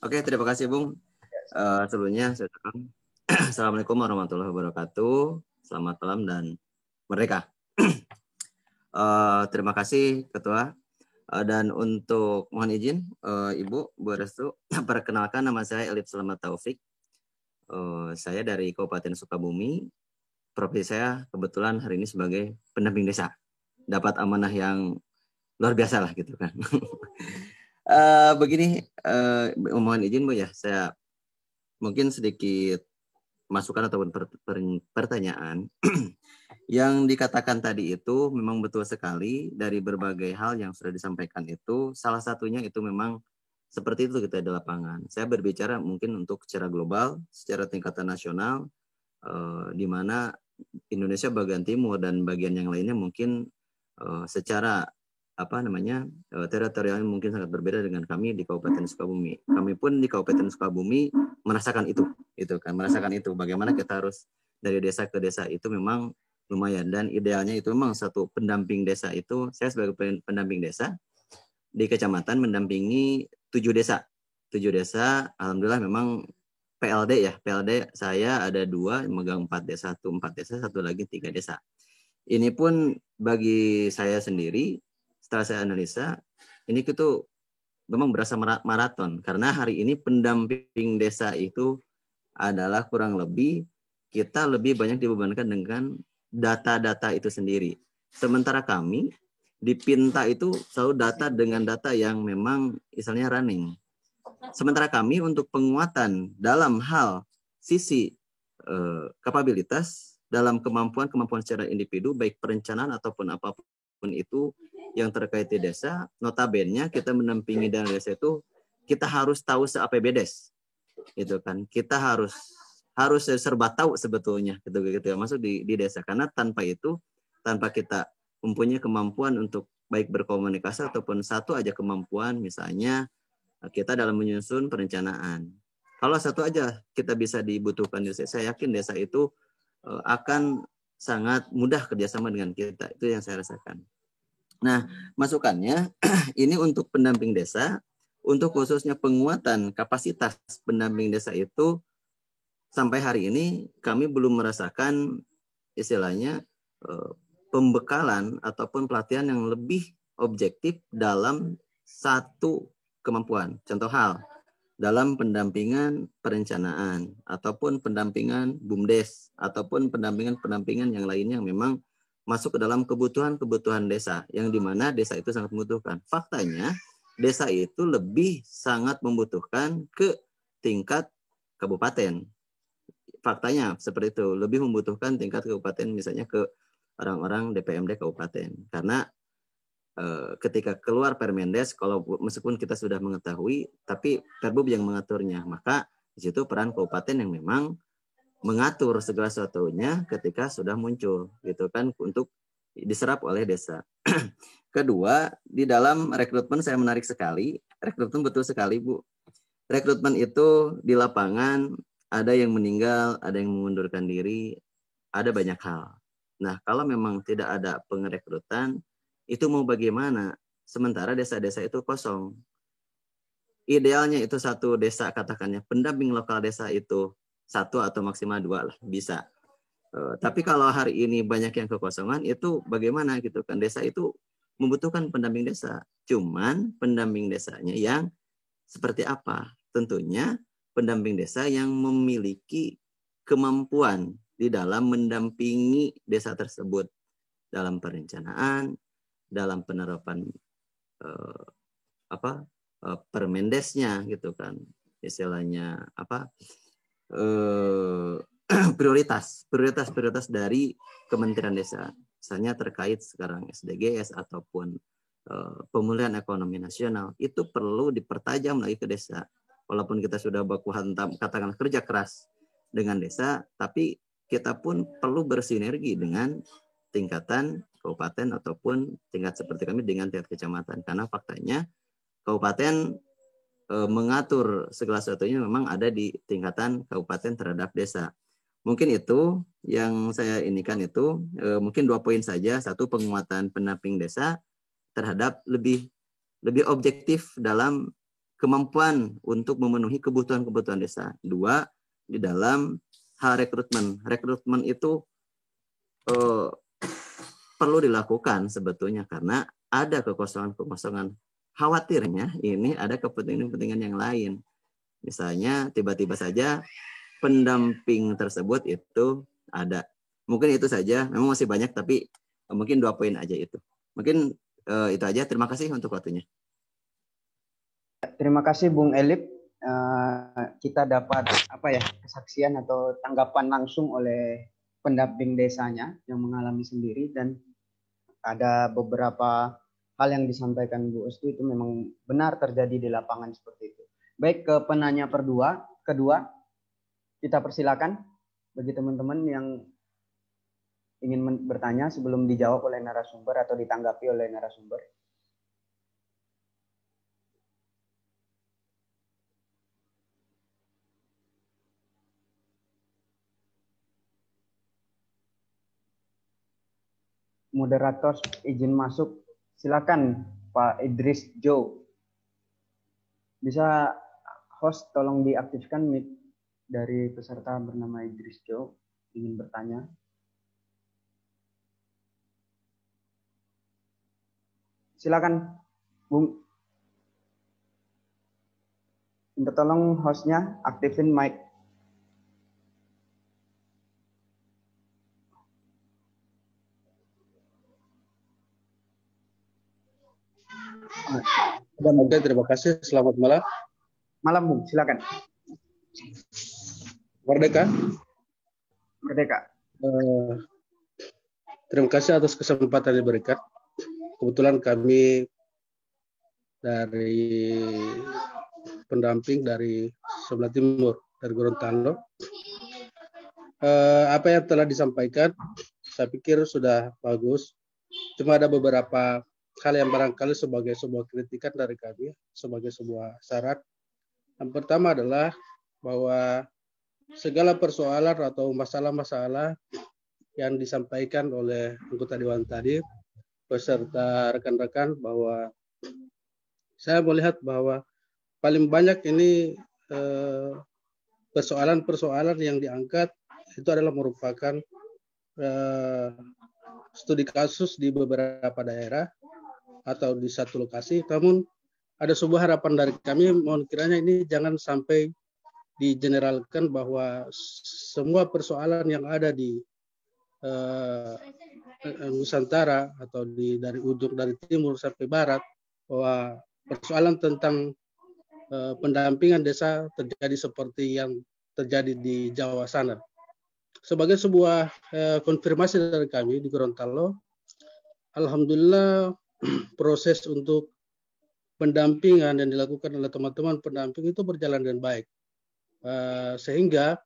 Oke, terima kasih Bung. Sebelumnya Assalamualaikum warahmatullahi wabarakatuh. Selamat malam dan merdeka. Terima kasih Ketua. Dan untuk mohon izin Ibu Bu Restu, perkenalkan nama saya Elip Selamat Taufik. Saya dari Kabupaten Sukabumi. Profesi saya kebetulan hari ini sebagai pendamping desa. Dapat amanah yang luar biasa lah gitu kan. Begini, mohon izin Bu ya, saya mungkin sedikit masukan ataupun pertanyaan. Yang dikatakan tadi itu memang betul sekali, dari berbagai hal yang sudah disampaikan itu, salah satunya itu memang seperti itu kita di lapangan. Saya berbicara mungkin untuk secara global, secara tingkatan nasional, di mana Indonesia bagian timur dan bagian yang lainnya mungkin secara teritorialnya mungkin sangat berbeda dengan kami di Kabupaten Sukabumi. Kami pun di Kabupaten Sukabumi merasakan itu kan, merasakan itu bagaimana kita harus dari desa ke desa itu memang lumayan, dan idealnya itu memang satu pendamping desa itu, saya sebagai pendamping desa di kecamatan mendampingi 7 desa. 7 desa, alhamdulillah memang PLD saya ada 2, megang 4 desa, 4 desa, satu lagi 3 desa. Ini pun bagi saya sendiri, setelah saya analisa, ini itu memang berasa maraton, karena hari ini pendamping desa itu adalah kurang lebih kita lebih banyak dibebankan dengan data-data itu sendiri. Sementara kami di Pinta itu selalu data dengan data yang memang misalnya running. Sementara kami untuk penguatan dalam hal sisi kapabilitas dalam kemampuan secara individu, baik perencanaan ataupun apapun itu yang terkait di desa, notabene kita mendampingi dana desa itu kita harus tahu se-APBDes, gitu kan. Kita harus serba tahu sebetulnya gitu ya, masuk di desa, karena tanpa kita mempunyai kemampuan untuk baik berkomunikasi ataupun satu aja kemampuan misalnya kita dalam menyusun perencanaan. Kalau satu aja kita bisa dibutuhkan di desa, saya yakin desa itu akan sangat mudah kerjasama dengan kita. Itu yang saya rasakan. Nah, masukannya ini untuk pendamping desa, untuk khususnya penguatan kapasitas pendamping desa itu sampai hari ini kami belum merasakan istilahnya pembekalan ataupun pelatihan yang lebih objektif dalam satu kemampuan. Contoh hal, dalam pendampingan perencanaan ataupun pendampingan BUMDes ataupun pendampingan yang lainnya yang memang masuk ke dalam kebutuhan desa yang dimana desa itu sangat membutuhkan. Faktanya desa itu lebih sangat membutuhkan ke tingkat kabupaten. Faktanya seperti itu, lebih membutuhkan tingkat kabupaten, misalnya ke orang-orang DPMD kabupaten. Karena ketika keluar Permendes, kalau meskipun kita sudah mengetahui, tapi Perbub yang mengaturnya, maka di situ peran kabupaten yang memang mengatur segala sesuatunya ketika sudah muncul, gitu kan, untuk diserap oleh desa. Kedua, di dalam rekrutmen saya menarik sekali, rekrutmen betul sekali Bu. Rekrutmen itu di lapangan ada yang meninggal, ada yang mengundurkan diri, ada banyak hal. Nah, kalau memang tidak ada pengerekrutan, itu mau bagaimana? Sementara desa-desa itu kosong. Idealnya itu satu desa, katakannya pendamping lokal desa itu 1 atau maksimal 2 lah, bisa. Tapi kalau hari ini banyak yang kekosongan, itu bagaimana gitu kan? Desa itu membutuhkan pendamping desa. Cuman pendamping desanya yang seperti apa? Tentunya pendamping desa yang memiliki kemampuan di dalam mendampingi desa tersebut dalam perencanaan, dalam penerapan Permendesnya gitu kan, istilahnya prioritas dari Kementerian Desa, misalnya terkait sekarang SDGs ataupun pemulihan ekonomi nasional, itu perlu dipertajam lagi ke desa. Walaupun kita sudah baku hantam, katakan kerja keras dengan desa, tapi kita pun perlu bersinergi dengan tingkatan kabupaten ataupun tingkat seperti kami dengan tingkat kecamatan. Karena faktanya kabupaten mengatur segala sesuatunya memang ada di tingkatan kabupaten terhadap desa. Mungkin itu yang saya inikan itu, mungkin 2 poin saja. 1, penguatan pendamping desa terhadap lebih objektif dalam kemampuan untuk memenuhi kebutuhan desa. 2, di dalam hal rekrutmen. Rekrutmen itu perlu dilakukan sebetulnya karena ada kekosongan. Khawatirnya ini ada kepentingan yang lain. Misalnya tiba-tiba saja pendamping tersebut itu ada. Mungkin itu saja, memang masih banyak tapi mungkin 2 poin aja itu. Mungkin itu aja, terima kasih untuk waktunya. Terima kasih Bung Elip. Kita dapat kesaksian atau tanggapan langsung oleh pendamping desanya yang mengalami sendiri, dan ada beberapa hal yang disampaikan Bu Ustu itu memang benar terjadi di lapangan seperti itu. Baik, ke penanya kedua, kita persilakan bagi teman-teman yang ingin bertanya sebelum dijawab oleh narasumber atau ditanggapi oleh narasumber. Moderator izin masuk, silakan Pak Idris Jo. Bisa host tolong diaktifkan mic dari peserta bernama Idris Jo ingin bertanya. Silakan Bung. Minta tolong hostnya aktifin mic. Oke, terima kasih. Selamat malam. Malam, Bung. Silakan. Merdeka. Terima kasih atas kesempatan yang diberikan. Kebetulan kami dari pendamping dari sebelah timur, dari Gorontalo. Apa yang telah disampaikan, saya pikir sudah bagus. Cuma ada beberapa hal yang barangkali sebagai sebuah kritikan dari kami, sebagai sebuah syarat. Yang pertama adalah bahwa segala persoalan atau masalah-masalah yang disampaikan oleh anggota Dewan tadi, beserta rekan-rekan, bahwa saya melihat bahwa paling banyak ini persoalan-persoalan yang diangkat itu adalah merupakan studi kasus di beberapa daerah atau di satu lokasi. Namun ada sebuah harapan dari kami, mohon kiranya ini jangan sampai digeneralkan bahwa semua persoalan yang ada di Nusantara atau dari ujung dari timur sampai barat, bahwa persoalan tentang pendampingan desa terjadi seperti yang terjadi di Jawa sana. Sebagai sebuah konfirmasi dari kami di Gorontalo, alhamdulillah proses untuk pendampingan yang dilakukan oleh teman-teman pendamping itu berjalan dengan baik, sehingga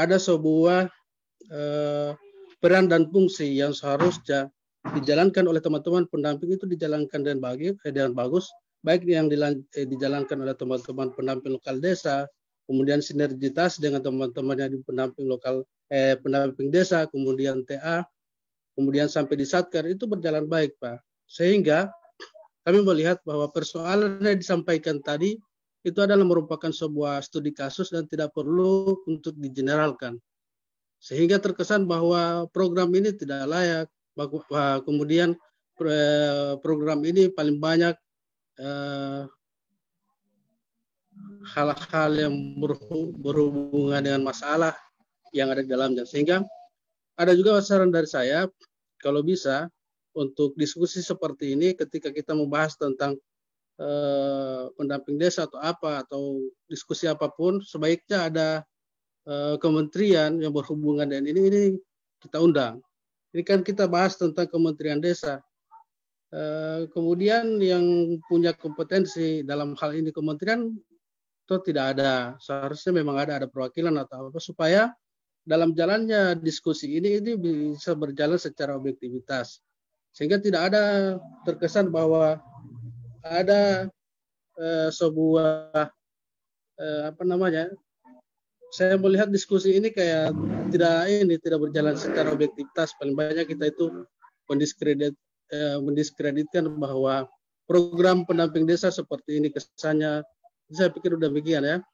ada sebuah peran dan fungsi yang seharusnya dijalankan oleh teman-teman pendamping itu dijalankan dengan bagus, baik yang dijalankan oleh teman-teman pendamping lokal desa, kemudian sinergitas dengan teman-teman yang di pendamping lokal pendamping desa, kemudian TA, kemudian sampai di Satker, itu berjalan baik, Pak. Sehingga kami melihat bahwa persoalan yang disampaikan tadi itu adalah merupakan sebuah studi kasus dan tidak perlu untuk digeneralkan. Sehingga terkesan bahwa program ini tidak layak, kemudian program ini paling banyak hal-hal yang berhubungan dengan masalah yang ada di dalamnya. Sehingga ada juga saran dari saya, kalau bisa untuk diskusi seperti ini ketika kita membahas tentang pendamping desa atau apa, atau diskusi apapun, sebaiknya ada kementerian yang berhubungan dengan ini kita undang. Ini kan kita bahas tentang Kementerian Desa. Kemudian yang punya kompetensi dalam hal ini kementerian itu tidak ada. Seharusnya memang ada perwakilan atau apa, supaya dalam jalannya diskusi ini bisa berjalan secara objektivitas. Sehingga tidak ada terkesan bahwa ada sebuah saya melihat diskusi ini kayak tidak berjalan secara objektivitas. Paling banyak kita itu mendiskreditkan bahwa program pendamping desa seperti ini kesannya. Saya pikir udah demikian ya.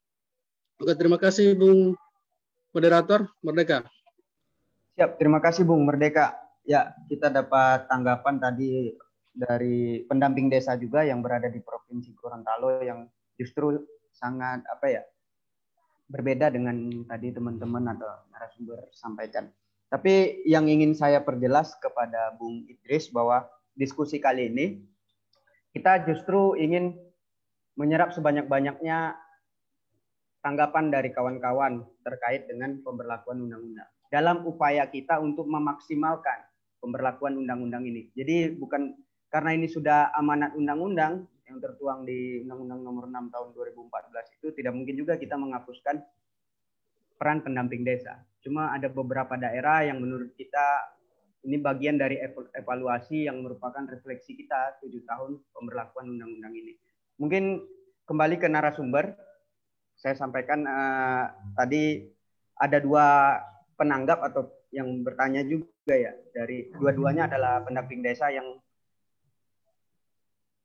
Oke, terima kasih Bung Moderator Merdeka. Siap, terima kasih Bung Merdeka. Ya, kita dapat tanggapan tadi dari pendamping desa juga yang berada di Provinsi Gorontalo yang justru sangat berbeda dengan tadi teman-teman atau narasumber sampaikan. Tapi yang ingin saya perjelas kepada Bung Idris bahwa diskusi kali ini kita justru ingin menyerap sebanyak-banyaknya tanggapan dari kawan-kawan terkait dengan pemberlakuan undang-undang dalam upaya kita untuk memaksimalkan pemberlakuan undang-undang ini. Jadi bukan karena ini sudah amanat undang-undang yang tertuang di Undang-Undang Nomor 6 Tahun 2014 itu, tidak mungkin juga kita menghapuskan peran pendamping desa. Cuma ada beberapa daerah yang menurut kita ini bagian dari evaluasi yang merupakan refleksi kita 7 tahun pemberlakuan undang-undang ini. Mungkin kembali ke narasumber, saya sampaikan tadi ada 2 penanggap atau yang bertanya juga ya, dari dua-duanya adalah pendamping desa yang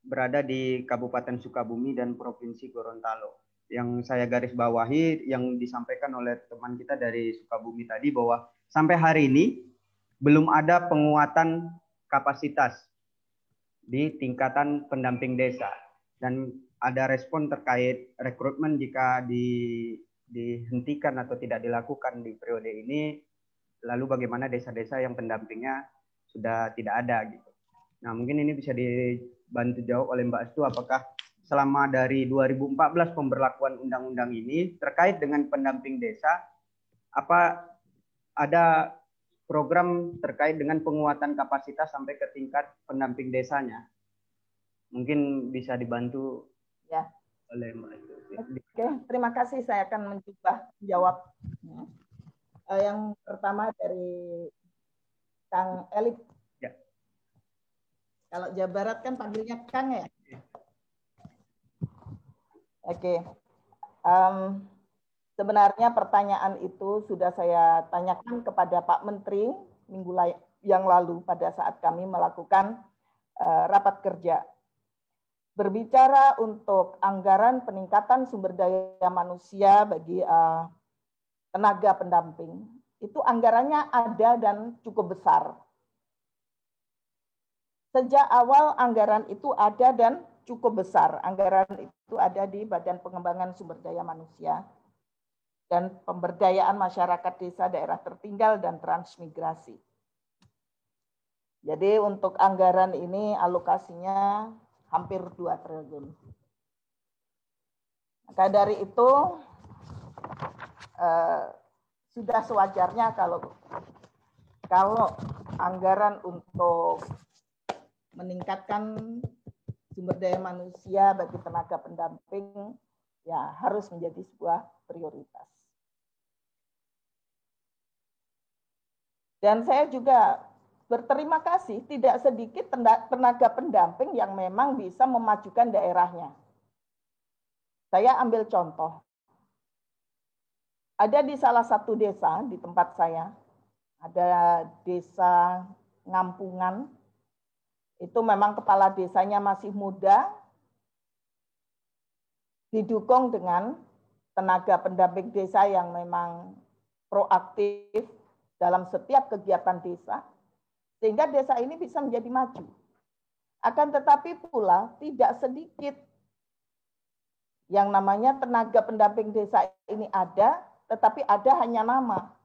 berada di Kabupaten Sukabumi dan Provinsi Gorontalo. Yang saya garis bawahi yang disampaikan oleh teman kita dari Sukabumi tadi, bahwa sampai hari ini belum ada penguatan kapasitas di tingkatan pendamping desa, dan ada respon terkait rekrutmen jika dihentikan atau tidak dilakukan di periode ini, lalu bagaimana desa-desa yang pendampingnya sudah tidak ada gitu. Nah, mungkin ini bisa dibantu jawab oleh Mbak Astu, apakah selama dari 2014 pemberlakuan undang-undang ini terkait dengan pendamping desa, apa ada program terkait dengan penguatan kapasitas sampai ke tingkat pendamping desanya? Mungkin bisa dibantu ya oleh Mbak Astu. Oke, terima kasih. Saya akan mencoba menjawab. Yang pertama dari Kang Elit. Kalau Jawa Barat kan panggilnya Kang ya. Oke. Sebenarnya pertanyaan itu sudah saya tanyakan kepada Pak Menteri minggu yang lalu pada saat kami melakukan rapat kerja. Berbicara untuk anggaran peningkatan sumber daya manusia bagi tenaga pendamping, itu anggarannya ada dan cukup besar. Sejak awal anggaran itu ada dan cukup besar. Anggaran itu ada di Badan Pengembangan Sumber Daya Manusia dan Pemberdayaan Masyarakat Desa Daerah Tertinggal dan Transmigrasi. Jadi untuk anggaran ini alokasinya hampir 2 triliun. Maka dari itu sudah sewajarnya kalau anggaran untuk meningkatkan sumber daya manusia bagi tenaga pendamping ya harus menjadi sebuah prioritas. Dan saya juga berterima kasih tidak sedikit tenaga pendamping yang memang bisa memajukan daerahnya. Saya ambil contoh. Ada di salah satu desa di tempat saya, ada desa Ngampungan. Itu memang kepala desanya masih muda, didukung dengan tenaga pendamping desa yang memang proaktif dalam setiap kegiatan desa, sehingga desa ini bisa menjadi maju. Akan tetapi pula tidak sedikit yang namanya tenaga pendamping desa ini ada, tetapi ada hanya nama.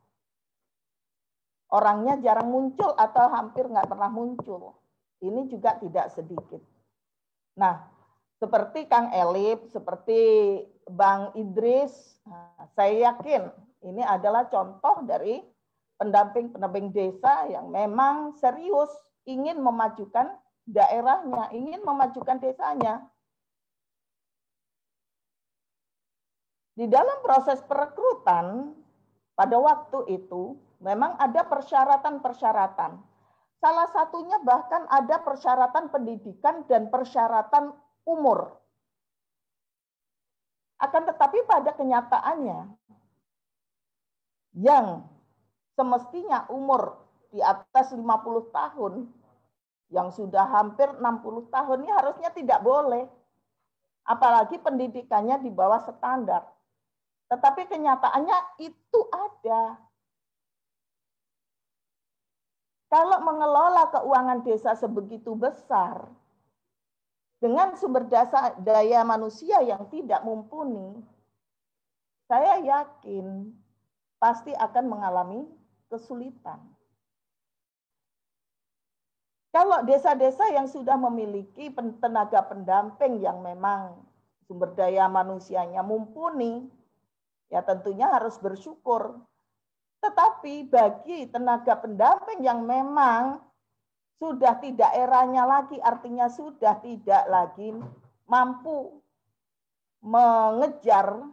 Orangnya jarang muncul atau hampir nggak pernah muncul. Ini juga tidak sedikit. Nah, seperti Kang Elip, seperti Bang Idris, saya yakin ini adalah contoh dari pendamping-pendamping desa yang memang serius ingin memajukan daerahnya, ingin memajukan desanya. Di dalam proses perekrutan, pada waktu itu memang ada persyaratan-persyaratan. Salah satunya bahkan ada persyaratan pendidikan dan persyaratan umur. Akan tetapi pada kenyataannya, yang semestinya umur di atas 50 tahun, yang sudah hampir 60 tahun, ini harusnya tidak boleh. Apalagi pendidikannya di bawah standar. Tetapi kenyataannya itu ada. Kalau mengelola keuangan desa sebegitu besar, dengan sumber daya manusia yang tidak mumpuni, saya yakin pasti akan mengalami kesulitan. Kalau desa-desa yang sudah memiliki tenaga pendamping yang memang sumber daya manusianya mumpuni, ya tentunya harus bersyukur. Tetapi bagi tenaga pendamping yang memang sudah tidak eranya lagi, artinya sudah tidak lagi mampu mengejar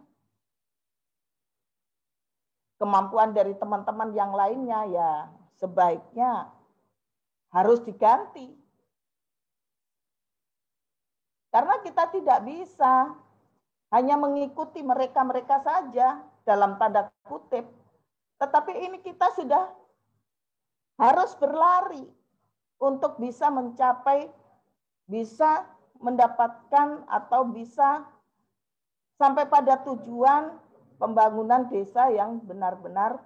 kemampuan dari teman-teman yang lainnya, ya sebaiknya harus diganti. Karena kita tidak bisa hanya mengikuti mereka-mereka saja dalam tanda kutip. Tetapi ini kita sudah harus berlari untuk bisa mencapai, bisa mendapatkan atau bisa sampai pada tujuan pembangunan desa yang benar-benar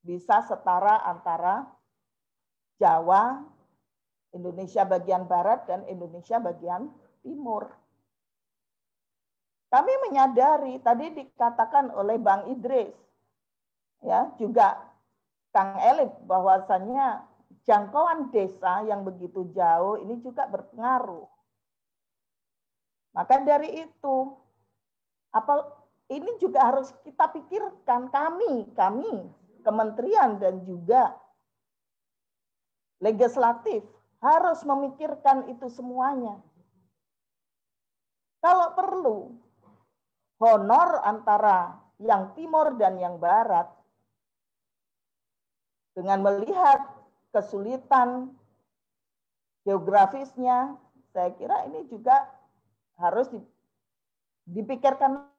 bisa setara antara Jawa, Indonesia bagian Barat, dan Indonesia bagian Timur. Kami menyadari, tadi dikatakan oleh Bang Idris, ya juga Kang Elip, bahwasannya jangkauan desa yang begitu jauh ini juga berpengaruh. Maka dari itu, ini juga harus kita pikirkan, kami kementerian dan juga legislatif harus memikirkan itu semuanya. Kalau perlu, honor antara yang timur dan yang barat dengan melihat kesulitan geografisnya, saya kira ini juga harus dipikirkan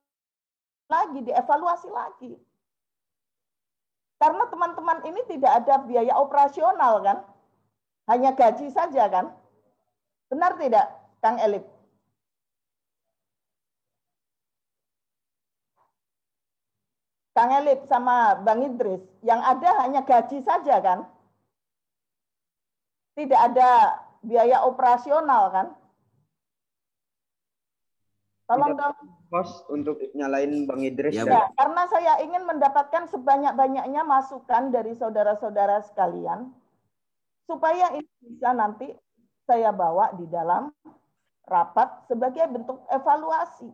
lagi, dievaluasi lagi. Karena teman-teman ini tidak ada biaya operasional kan, hanya gaji saja kan. Benar tidak, Kang Elip? Kang Elip sama Bang Idris, yang ada hanya gaji saja kan? Tidak ada biaya operasional kan? Tolong dong. Host untuk nyalain Bang Idris. Ya, Ya, karena saya ingin mendapatkan sebanyak-banyaknya masukan dari saudara-saudara sekalian, supaya ini bisa nanti saya bawa di dalam rapat sebagai bentuk evaluasi,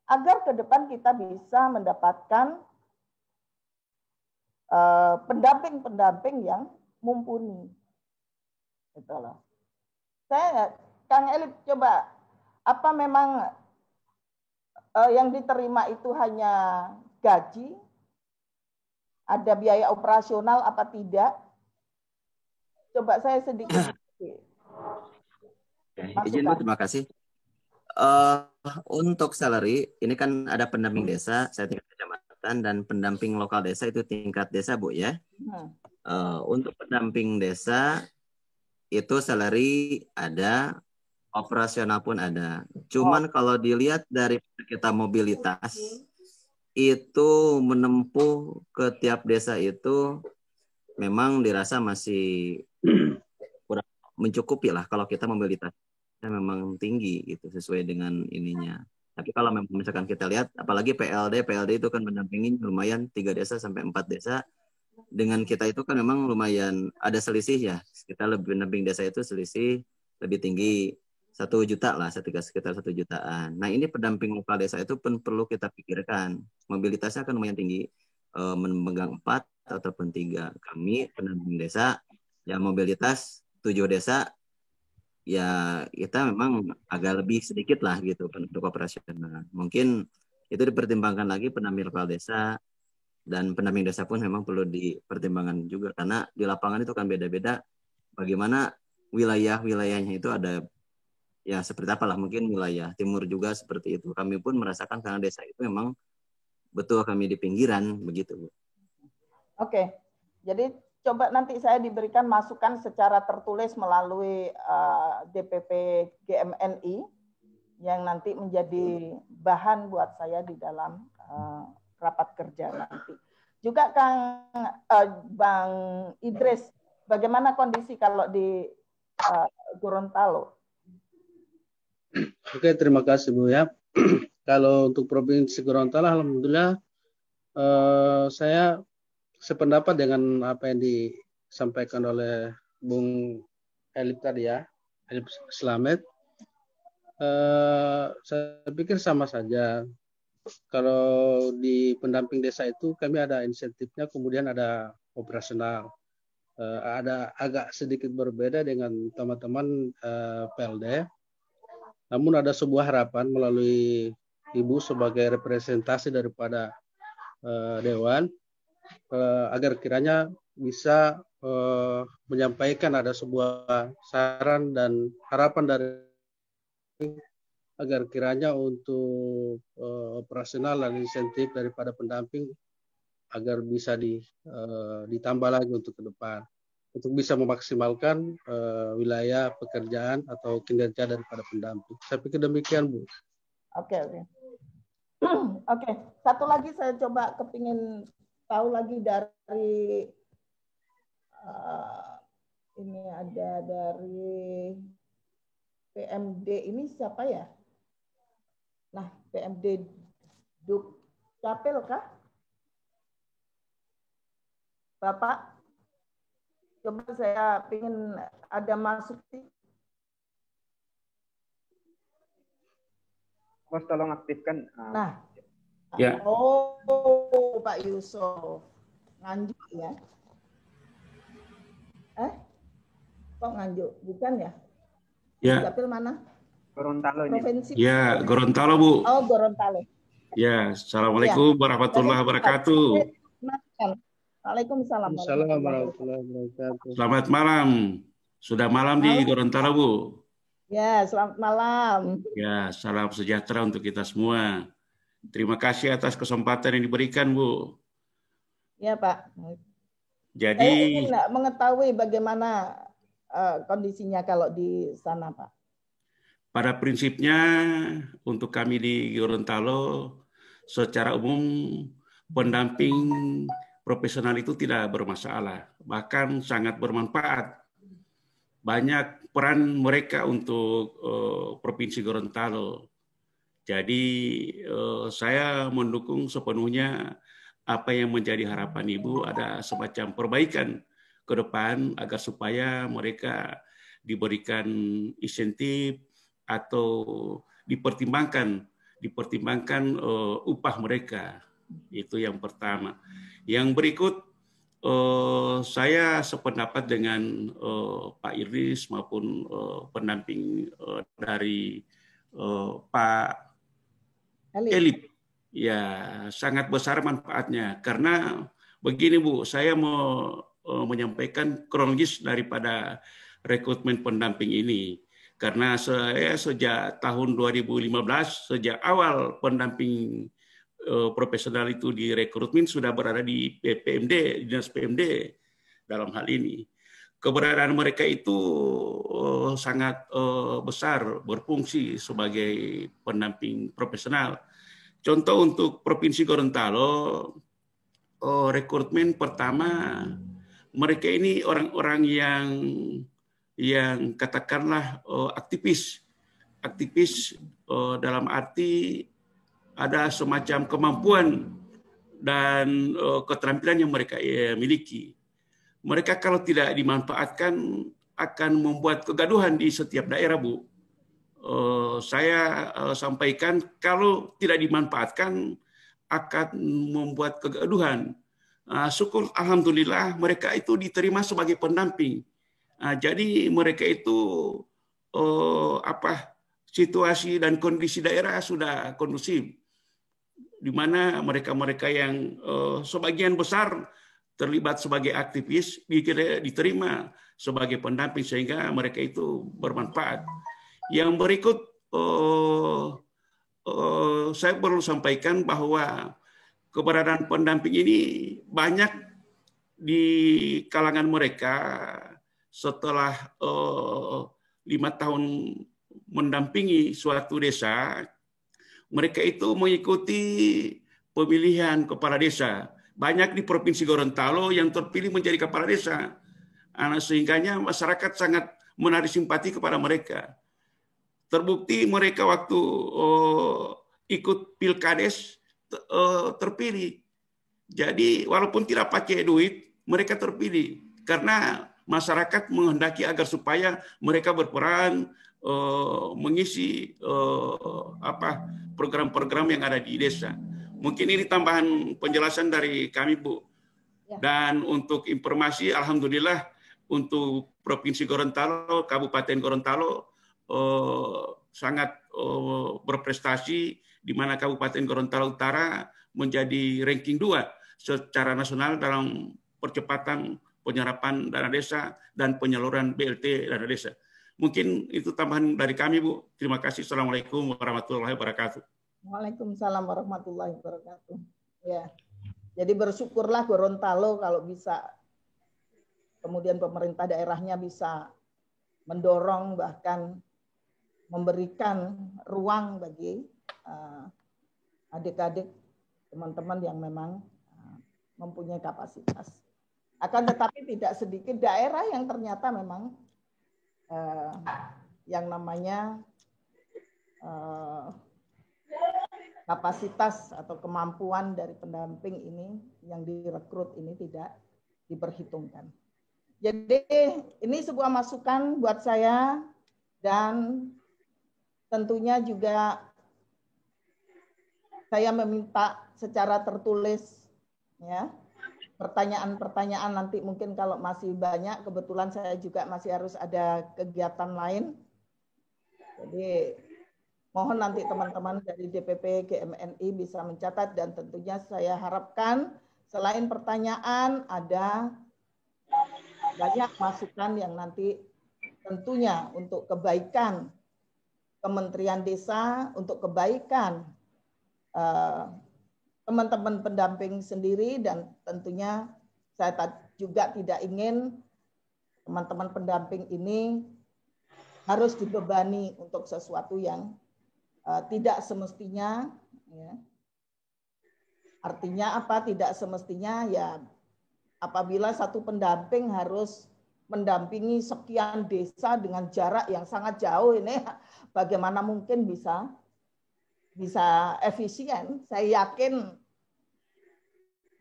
agar ke depan kita bisa mendapatkan pendamping-pendamping yang mumpuni. Itulah. Saya, Kang Elip, coba, apa memang yang diterima itu hanya gaji? Ada biaya operasional apa tidak? Coba saya sedikit. Izin Bu, terima kasih. Untuk salary, ini kan ada pendamping desa, saya tingkat kecamatan, dan pendamping lokal desa itu tingkat desa Bu ya. Untuk pendamping desa, itu salary ada, operasional pun ada. Cuman kalau dilihat dari kita mobilitas, itu menempuh ke tiap desa itu memang dirasa masih kurang mencukupi lah kalau kita mobilitasnya memang tinggi gitu sesuai dengan ininya. Tapi kalau misalkan kita lihat, apalagi PLD itu kan mendampingi lumayan 3 desa sampai 4 desa. Dengan kita itu kan memang lumayan ada selisih ya. Kita lebih pendamping desa itu selisih lebih tinggi 1 juta lah, sekitar 1 jutaan. Nah ini pendamping lokal desa itu pun perlu kita pikirkan. Mobilitasnya kan lumayan tinggi, memegang 4 ataupun 3. Kami pendamping desa, ya mobilitas 7 desa, ya kita memang agak lebih sedikit lah gitu untuk operasional. Mungkin itu dipertimbangkan lagi pendamping lokal desa, dan pendamping desa pun memang perlu dipertimbangkan juga, karena di lapangan itu kan beda-beda bagaimana wilayah-wilayahnya itu ada. Ya seperti apalah, mungkin wilayah timur juga seperti itu. Kami pun merasakan karena desa itu memang betul kami di pinggiran begitu. Oke, jadi coba nanti saya diberikan masukan secara tertulis melalui DPP GMNI yang nanti menjadi bahan buat saya di dalam rapat kerja nanti. Juga Bang Idris, bagaimana kondisi kalau di Gorontalo? Oke, terima kasih Bu ya. Kalau untuk Provinsi Gorontalo, alhamdulillah saya sependapat dengan apa yang disampaikan oleh Bung Elip tadi ya, Elip Slamet. Saya pikir sama saja. Kalau di pendamping desa itu kami ada insentifnya, kemudian ada operasional. Ada agak sedikit berbeda dengan teman-teman PLD. Namun ada sebuah harapan melalui Ibu sebagai representasi daripada Dewan, agar kiranya bisa menyampaikan ada sebuah saran dan harapan dari agar kiranya untuk operasional dan insentif daripada pendamping agar bisa ditambah lagi untuk ke depan, untuk bisa memaksimalkan wilayah pekerjaan atau kinerja daripada pendamping. Saya pikir demikian, Bu. Oke. Oke, satu lagi saya coba kepingin tahu lagi dari ini ada dari PMD ini siapa ya? Nah, PMD Dukcapil kah? Bapak? Coba saya ingin ada masuk sih. Bos tolong aktifkan. Nah, ya. Oh, Pak Yusuf, Nganjuk ya? Kok Nganjuk? Bukan ya? Ya. Dapil mana? Gorontalo ini. Provinsi. Ya, Gorontalo Bu. Oh, Gorontalo. Ya, Assalamualaikum warahmatullahi wabarakatuh. Waalaikumsalam. Assalamualaikum warahmatullahi wabarakatuh. Selamat malam Sudah malam di Gorontalo, Bu. Ya, selamat malam. Ya, salam sejahtera untuk kita semua. Terima kasih atas kesempatan yang diberikan, Bu. Ya, Pak. Jadi, saya ingin mengetahui bagaimana kondisinya kalau di sana, Pak. pada prinsipnya untuk kami di Gorontalo, secara umum pendamping profesional itu tidak bermasalah, bahkan sangat bermanfaat. Banyak peran mereka untuk Provinsi Gorontalo. Jadi saya mendukung sepenuhnya apa yang menjadi harapan Ibu, ada semacam perbaikan ke depan agar supaya mereka diberikan insentif atau dipertimbangkan upah mereka. Itu yang pertama. Yang berikut, saya sependapat dengan Pak Iris maupun pendamping dari Pak Elip. Ya, sangat besar manfaatnya. Karena begini Bu, saya mau menyampaikan kronologis daripada rekrutmen pendamping ini. Karena saya sejak tahun 2015, sejak awal pendamping profesional itu di rekrutmen sudah berada di PMD, Dinas PMD dalam hal ini. Keberadaan mereka itu sangat besar, berfungsi sebagai pendamping profesional. Contoh untuk Provinsi Gorontalo, rekrutmen pertama, mereka ini orang-orang yang katakanlah aktivis dalam arti ada semacam kemampuan dan keterampilan yang mereka miliki. Mereka kalau tidak dimanfaatkan akan membuat kegaduhan di setiap daerah, Bu. Saya sampaikan kalau tidak dimanfaatkan akan membuat kegaduhan. Syukur alhamdulillah mereka itu diterima sebagai pendamping. Jadi mereka itu situasi dan kondisi daerah sudah kondusif, di mana mereka-mereka yang sebagian besar terlibat sebagai aktivis diterima sebagai pendamping sehingga mereka itu bermanfaat. Yang berikut saya perlu sampaikan bahwa keberadaan pendamping ini banyak di kalangan mereka setelah 5 tahun mendampingi suatu desa, mereka itu mengikuti pemilihan kepala desa. Banyak di Provinsi Gorontalo yang terpilih menjadi kepala desa. Sehingganya masyarakat sangat menarik simpati kepada mereka. Terbukti mereka waktu ikut pilkades terpilih. Jadi walaupun tidak pakai duit, mereka terpilih. Karena masyarakat menghendaki agar supaya mereka berperan mengisi program-program yang ada di desa. Mungkin ini tambahan penjelasan dari kami, Bu. Dan untuk informasi, alhamdulillah untuk Provinsi Gorontalo, Kabupaten Gorontalo sangat berprestasi, di mana Kabupaten Gorontalo Utara menjadi ranking 2 secara nasional dalam percepatan penyerapan dana desa dan penyaluran BLT dana desa. Mungkin itu tambahan dari kami, Bu. Terima kasih. Assalamualaikum warahmatullahi wabarakatuh. Waalaikumsalam warahmatullahi wabarakatuh. Ya, jadi bersyukurlah Gorontalo kalau bisa, kemudian pemerintah daerahnya bisa mendorong bahkan memberikan ruang bagi adik-adik teman-teman yang memang mempunyai kapasitas. Akan tetapi tidak sedikit daerah yang ternyata memang yang namanya kapasitas atau kemampuan dari pendamping ini yang direkrut ini tidak diperhitungkan. Jadi ini sebuah masukan buat saya, dan tentunya juga saya meminta secara tertulis ya pertanyaan-pertanyaan nanti mungkin kalau masih banyak, kebetulan saya juga masih harus ada kegiatan lain. Jadi mohon nanti teman-teman dari DPP GMNI bisa mencatat, dan tentunya saya harapkan selain pertanyaan ada banyak masukan yang nanti tentunya untuk kebaikan Kementerian Desa, untuk kebaikan teman-teman pendamping sendiri, dan tentunya saya juga tidak ingin teman-teman pendamping ini harus dibebani untuk sesuatu yang tidak semestinya. Ya. Artinya apa? Tidak semestinya ya apabila satu pendamping harus mendampingi sekian desa dengan jarak yang sangat jauh, ini bagaimana mungkin bisa efisien? Saya yakin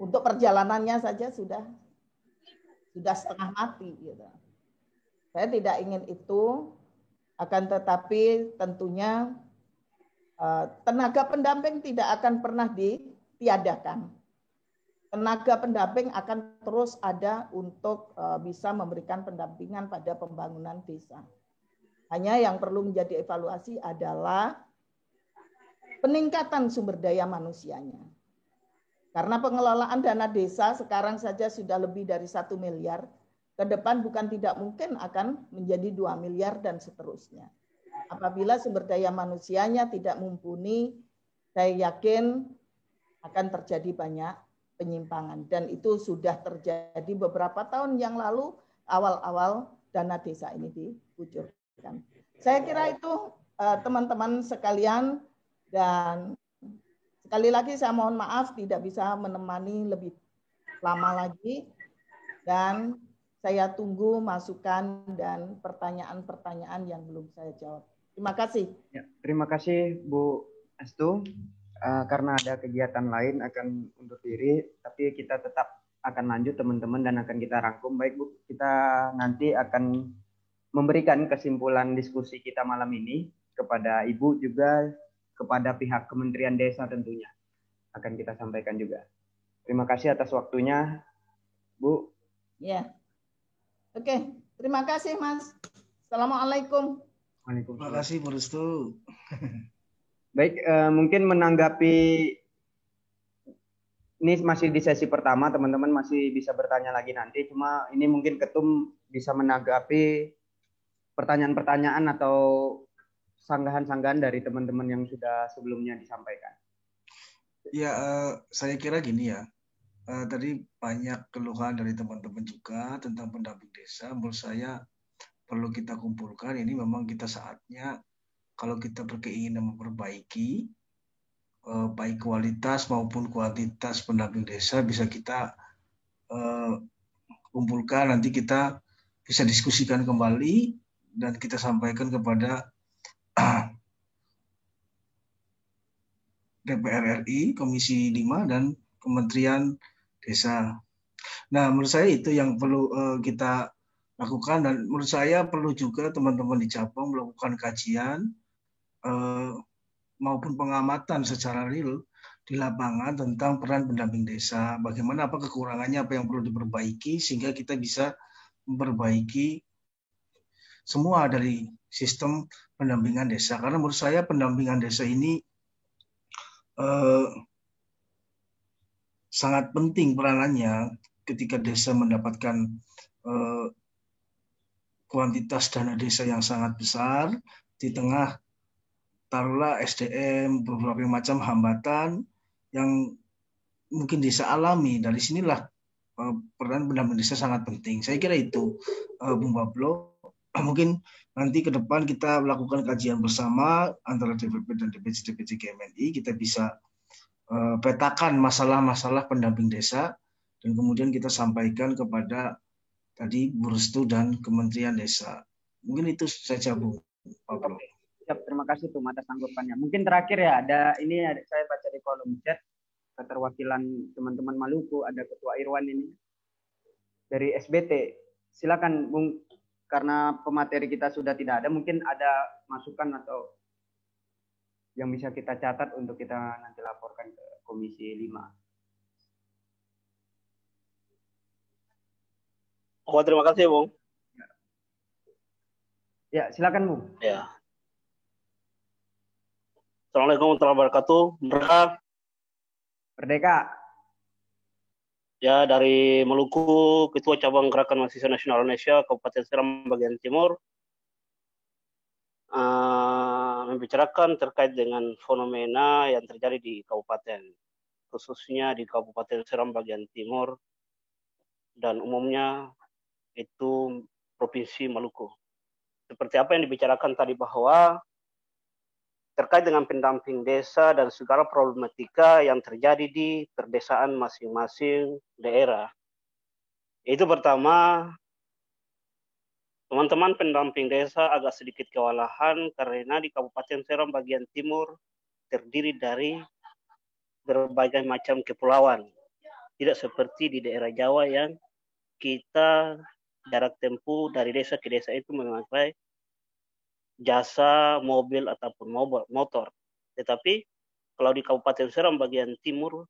untuk perjalanannya saja sudah setengah mati. Gitu. Saya tidak ingin itu, akan tetapi tentunya tenaga pendamping tidak akan pernah ditiadakan. Tenaga pendamping akan terus ada untuk bisa memberikan pendampingan pada pembangunan desa. Hanya yang perlu menjadi evaluasi adalah peningkatan sumber daya manusianya. Karena pengelolaan dana desa sekarang saja sudah lebih dari 1 miliar, ke depan bukan tidak mungkin akan menjadi 2 miliar dan seterusnya. Apabila sumber daya manusianya tidak mumpuni, saya yakin akan terjadi banyak penyimpangan, dan itu sudah terjadi beberapa tahun yang lalu awal-awal dana desa ini dikucurkan. Saya kira itu teman-teman sekalian, dan sekali lagi saya mohon maaf tidak bisa menemani lebih lama lagi, dan saya tunggu masukan dan pertanyaan-pertanyaan yang belum saya jawab. Terima kasih. Ya, terima kasih Bu Astu. Karena ada kegiatan lain akan undur diri, tapi kita tetap akan lanjut teman-teman dan akan kita rangkum. Baik Bu, kita nanti akan memberikan kesimpulan diskusi kita malam ini kepada Ibu, juga kepada pihak Kementerian Desa tentunya. Akan kita sampaikan juga. Terima kasih atas waktunya, Bu. Ya. Oke, terima kasih Mas. Assalamualaikum. Terima kasih Bu Restu. Baik, mungkin menanggapi ini masih di sesi pertama, teman-teman masih bisa bertanya lagi nanti. Cuma ini mungkin Ketum bisa menanggapi pertanyaan-pertanyaan atau sanggahan-sanggahan dari teman-teman yang sudah sebelumnya disampaikan. Ya, saya kira gini ya. Tadi banyak keluhan dari teman-teman juga tentang pendamping desa. Menurut saya perlu kita kumpulkan. Ini memang kita saatnya, kalau kita berkeinginan memperbaiki baik kualitas maupun kuantitas pendamping desa, bisa kita kumpulkan. Nanti kita bisa diskusikan kembali dan kita sampaikan kepada DPR RI, Komisi 5, dan Kementerian Desa. Nah, menurut saya itu yang perlu kita lakukan, dan menurut saya perlu juga teman-teman di cabang melakukan kajian maupun pengamatan secara real di lapangan tentang peran pendamping desa, bagaimana, apa kekurangannya, apa yang perlu diperbaiki, sehingga kita bisa memperbaiki semua dari sistem pendampingan desa. Karena menurut saya pendampingan desa ini sangat penting peranannya ketika desa mendapatkan kuantitas dana desa yang sangat besar di tengah taruhlah SDM, berbagai macam hambatan yang mungkin desa alami. Dari sinilah peran pendamping desa sangat penting. Saya kira itu, Bung Pablo. Mungkin nanti ke depan kita melakukan kajian bersama antara DPP dan DPC GMNI, kita bisa petakan masalah-masalah pendamping desa, dan kemudian kita sampaikan kepada tadi Bu Restu dan Kementerian Desa. Mungkin itu saja, Bung Pablo. Terima kasih tuh atas tanggapannya. Mungkin terakhir ya, saya baca di kolom chat keterwakilan teman-teman Maluku, ada Ketua Irwan ini dari SBT. Silakan Bung, karena pemateri kita sudah tidak ada, mungkin ada masukan atau yang bisa kita catat untuk kita nanti laporkan ke Komisi 5. Oh, terima kasih, Bung. Ya, silakan Bung. Ya. Assalamualaikum warahmatullahi wabarakatuh. Merdeka. Ya, dari Maluku, Ketua Cabang Gerakan Mahasiswa Nasional Indonesia, Kabupaten Seram bagian Timur. membicarakan terkait dengan fenomena yang terjadi di kabupaten, khususnya di Kabupaten Seram bagian timur dan umumnya itu Provinsi Maluku. Seperti apa yang dibicarakan tadi bahwa terkait dengan pendamping desa dan segala problematika yang terjadi di perdesaan masing-masing daerah. Itu pertama, teman-teman pendamping desa agak sedikit kewalahan karena di Kabupaten Seram bagian timur terdiri dari berbagai macam kepulauan. Tidak seperti di daerah Jawa yang kita jarak tempuh dari desa ke desa itu memakai jasa mobil ataupun motor. Tetapi kalau di Kabupaten Seram bagian timur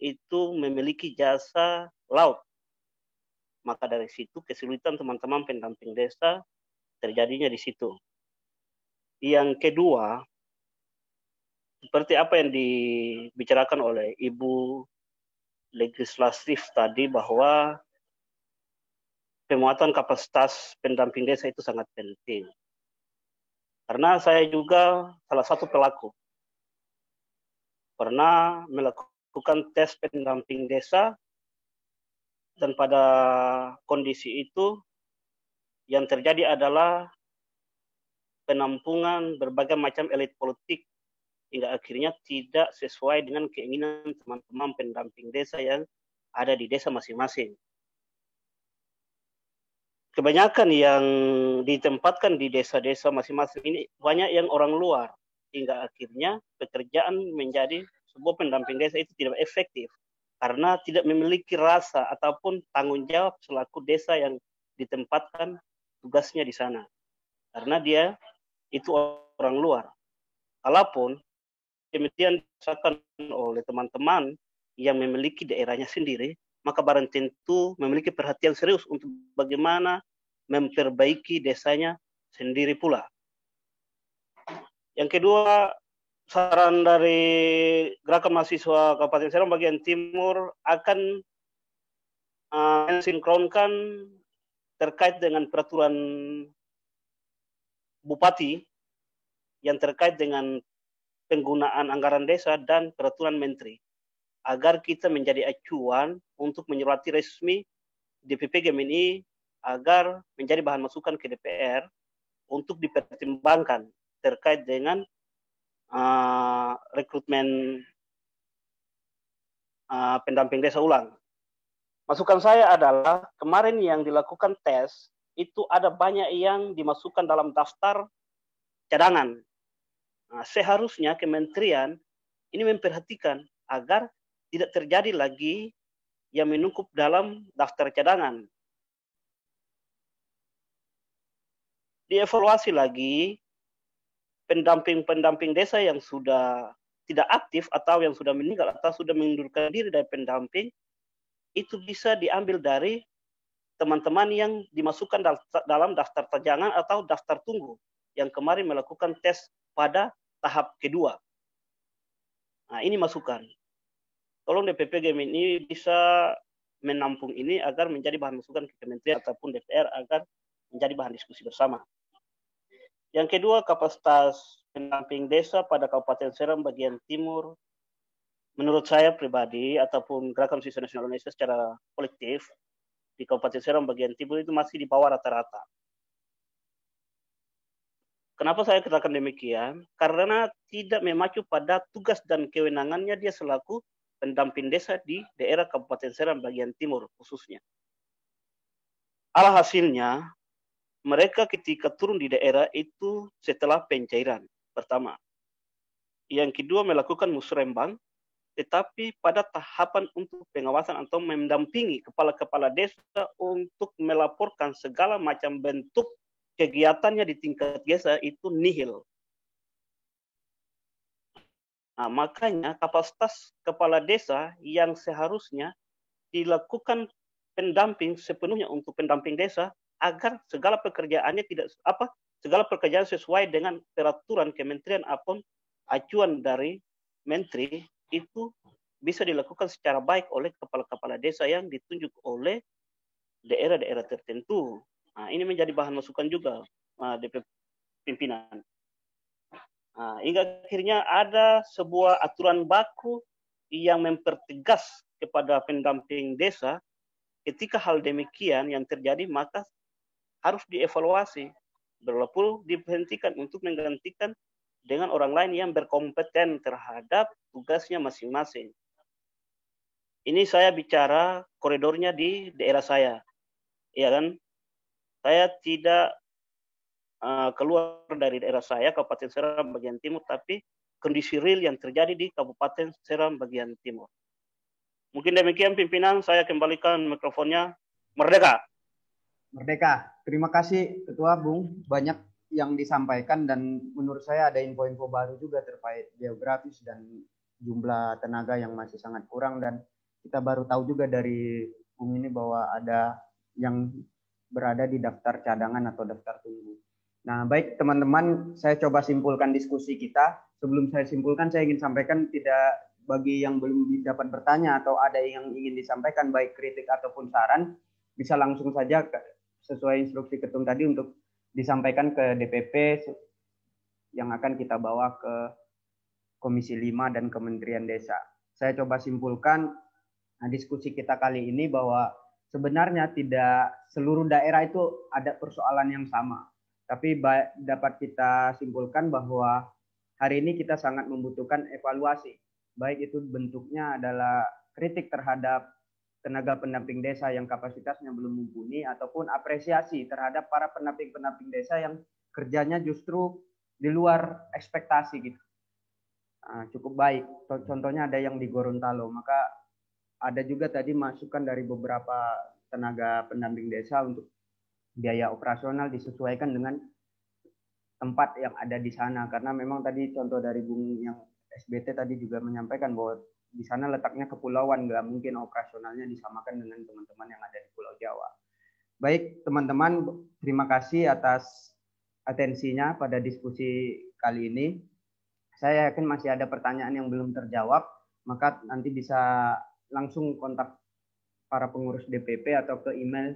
itu memiliki jasa laut. Maka dari situ kesulitan teman-teman pendamping desa terjadinya di situ. Yang kedua, seperti apa yang dibicarakan oleh Ibu Legislatif tadi bahwa penguatan kapasitas pendamping desa itu sangat penting. Karena saya juga salah satu pelaku. Pernah melakukan tes pendamping desa dan pada kondisi itu yang terjadi adalah penampungan berbagai macam elit politik hingga akhirnya tidak sesuai dengan keinginan teman-teman pendamping desa yang ada di desa masing-masing. Kebanyakan yang ditempatkan di desa-desa masing-masing ini banyak yang orang luar, hingga akhirnya pekerjaan menjadi sebuah pendamping desa itu tidak efektif karena tidak memiliki rasa ataupun tanggung jawab selaku desa yang ditempatkan tugasnya di sana, karena dia itu orang luar. Kalaupun demikian dirasakan oleh teman-teman yang memiliki daerahnya sendiri, maka barang tentu memiliki perhatian serius untuk bagaimana memperbaiki desanya sendiri pula. Yang kedua, saran dari Gerakan Mahasiswa Kabupaten Seram bagian timur akan mensinkronkan terkait dengan peraturan Bupati yang terkait dengan penggunaan anggaran desa dan peraturan Menteri, agar kita menjadi acuan untuk menyurati resmi DPP GMNI agar menjadi bahan masukan ke DPR untuk dipertimbangkan terkait dengan rekrutmen pendamping desa ulang. Masukan saya adalah kemarin yang dilakukan tes itu ada banyak yang dimasukkan dalam daftar cadangan. Nah, seharusnya kementerian ini memperhatikan agar tidak terjadi lagi yang menungkup dalam daftar cadangan. Dievaluasi lagi pendamping-pendamping desa yang sudah tidak aktif atau yang sudah meninggal atau sudah mengundurkan diri dari pendamping, itu bisa diambil dari teman-teman yang dimasukkan dalam daftar cadangan atau daftar tunggu yang kemarin melakukan tes pada tahap kedua. Nah, ini masukan. Tolong DPP GMNI bisa menampung ini agar menjadi bahan masukan ke kementerian ataupun DPR agar menjadi bahan diskusi bersama. Yang kedua, kapasitas pendamping desa pada Kabupaten Seram bagian timur, menurut saya pribadi ataupun Gerakan Mahasiswa Nasional Indonesia secara kolektif di Kabupaten Seram bagian timur itu masih di bawah rata-rata. Kenapa saya katakan demikian? Karena tidak memacu pada tugas dan kewenangannya dia selaku pendamping desa di daerah Kabupaten Seram bagian timur khususnya. Alhasilnya, mereka ketika turun di daerah itu setelah pencairan pertama. Yang kedua melakukan musrembang, tetapi pada tahapan untuk pengawasan atau mendampingi kepala-kepala desa untuk melaporkan segala macam bentuk kegiatannya di tingkat desa itu nihil. Nah, makanya kapasitas kepala desa yang seharusnya dilakukan pendamping sepenuhnya untuk pendamping desa agar segala pekerjaannya segala pekerjaan sesuai dengan peraturan kementerian ataupun acuan dari menteri itu bisa dilakukan secara baik oleh kepala-kepala desa yang ditunjuk oleh daerah-daerah tertentu. Nah, ini menjadi bahan masukan juga DPP pimpinan. Nah, hingga akhirnya ada sebuah aturan baku yang mempertegas kepada pendamping desa, ketika hal demikian yang terjadi maka harus dievaluasi, berlalu diberhentikan untuk menggantikan dengan orang lain yang berkompeten terhadap tugasnya masing-masing. Ini saya bicara koridornya di daerah saya, ya kan? Saya tidak keluar dari daerah saya, Kabupaten Seram bagian timur, tapi kondisi real yang terjadi di Kabupaten Seram bagian timur. Mungkin demikian pimpinan, saya kembalikan mikrofonnya. Merdeka. Merdeka. Terima kasih Ketua Bung, banyak yang disampaikan dan menurut saya ada info-info baru juga terkait geografis dan jumlah tenaga yang masih sangat kurang, dan kita baru tahu juga dari Bung ini bahwa ada yang berada di daftar cadangan atau daftar tunggu. Nah, baik teman-teman, saya coba simpulkan diskusi kita. Sebelum saya simpulkan, saya ingin sampaikan tidak bagi yang belum dapat bertanya atau ada yang ingin disampaikan, baik kritik ataupun saran, bisa langsung saja sesuai instruksi ketum tadi untuk disampaikan ke DPP yang akan kita bawa ke Komisi 5 dan Kementerian Desa. Saya coba simpulkan diskusi kita kali ini bahwa sebenarnya tidak seluruh daerah itu ada persoalan yang sama. Tapi dapat kita simpulkan bahwa hari ini kita sangat membutuhkan evaluasi. Baik itu bentuknya adalah kritik terhadap tenaga pendamping desa yang kapasitasnya belum mumpuni, ataupun apresiasi terhadap para pendamping desa yang kerjanya justru di luar ekspektasi gitu. Cukup baik. Contohnya ada yang di Gorontalo, maka ada juga tadi masukan dari beberapa tenaga pendamping desa untuk biaya operasional disesuaikan dengan tempat yang ada di sana, karena memang tadi contoh dari Bung yang SBT tadi juga menyampaikan bahwa di sana letaknya kepulauan, nggak mungkin operasionalnya disamakan dengan teman-teman yang ada di Pulau Jawa. Baik teman-teman, terima kasih atas atensinya pada diskusi kali ini. Saya yakin masih ada pertanyaan yang belum terjawab, maka nanti bisa langsung kontak para pengurus DPP atau ke email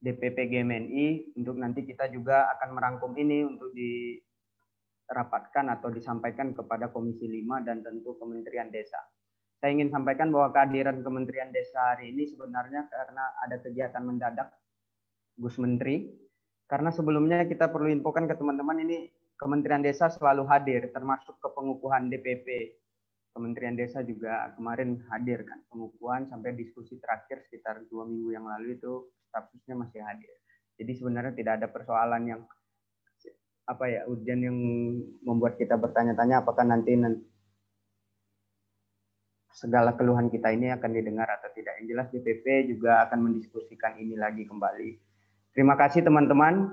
DPP GMNI, untuk nanti kita juga akan merangkum ini untuk dirapatkan atau disampaikan kepada Komisi 5 dan tentu Kementerian Desa. Saya ingin sampaikan bahwa kehadiran Kementerian Desa hari ini sebenarnya karena ada kegiatan mendadak Gus Menteri, karena sebelumnya kita perlu infokan ke teman-teman, ini Kementerian Desa selalu hadir, termasuk ke pengukuhan DPP. Kementerian Desa juga kemarin hadir kan, pengukuhan sampai diskusi terakhir sekitar 2 minggu yang lalu itu staf susnya masih hadir. Jadi sebenarnya tidak ada persoalan yang urgen yang membuat kita bertanya-tanya apakah nanti segala keluhan kita ini akan didengar atau tidak. Yang jelas DPP juga akan mendiskusikan ini lagi kembali. Terima kasih teman-teman.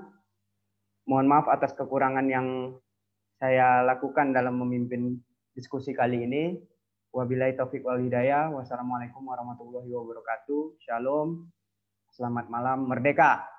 Mohon maaf atas kekurangan yang saya lakukan dalam memimpin diskusi kali ini. Wabillahi taufiq wal hidayah. Wassalamualaikum warahmatullahi wabarakatuh. Shalom. Selamat malam. Merdeka.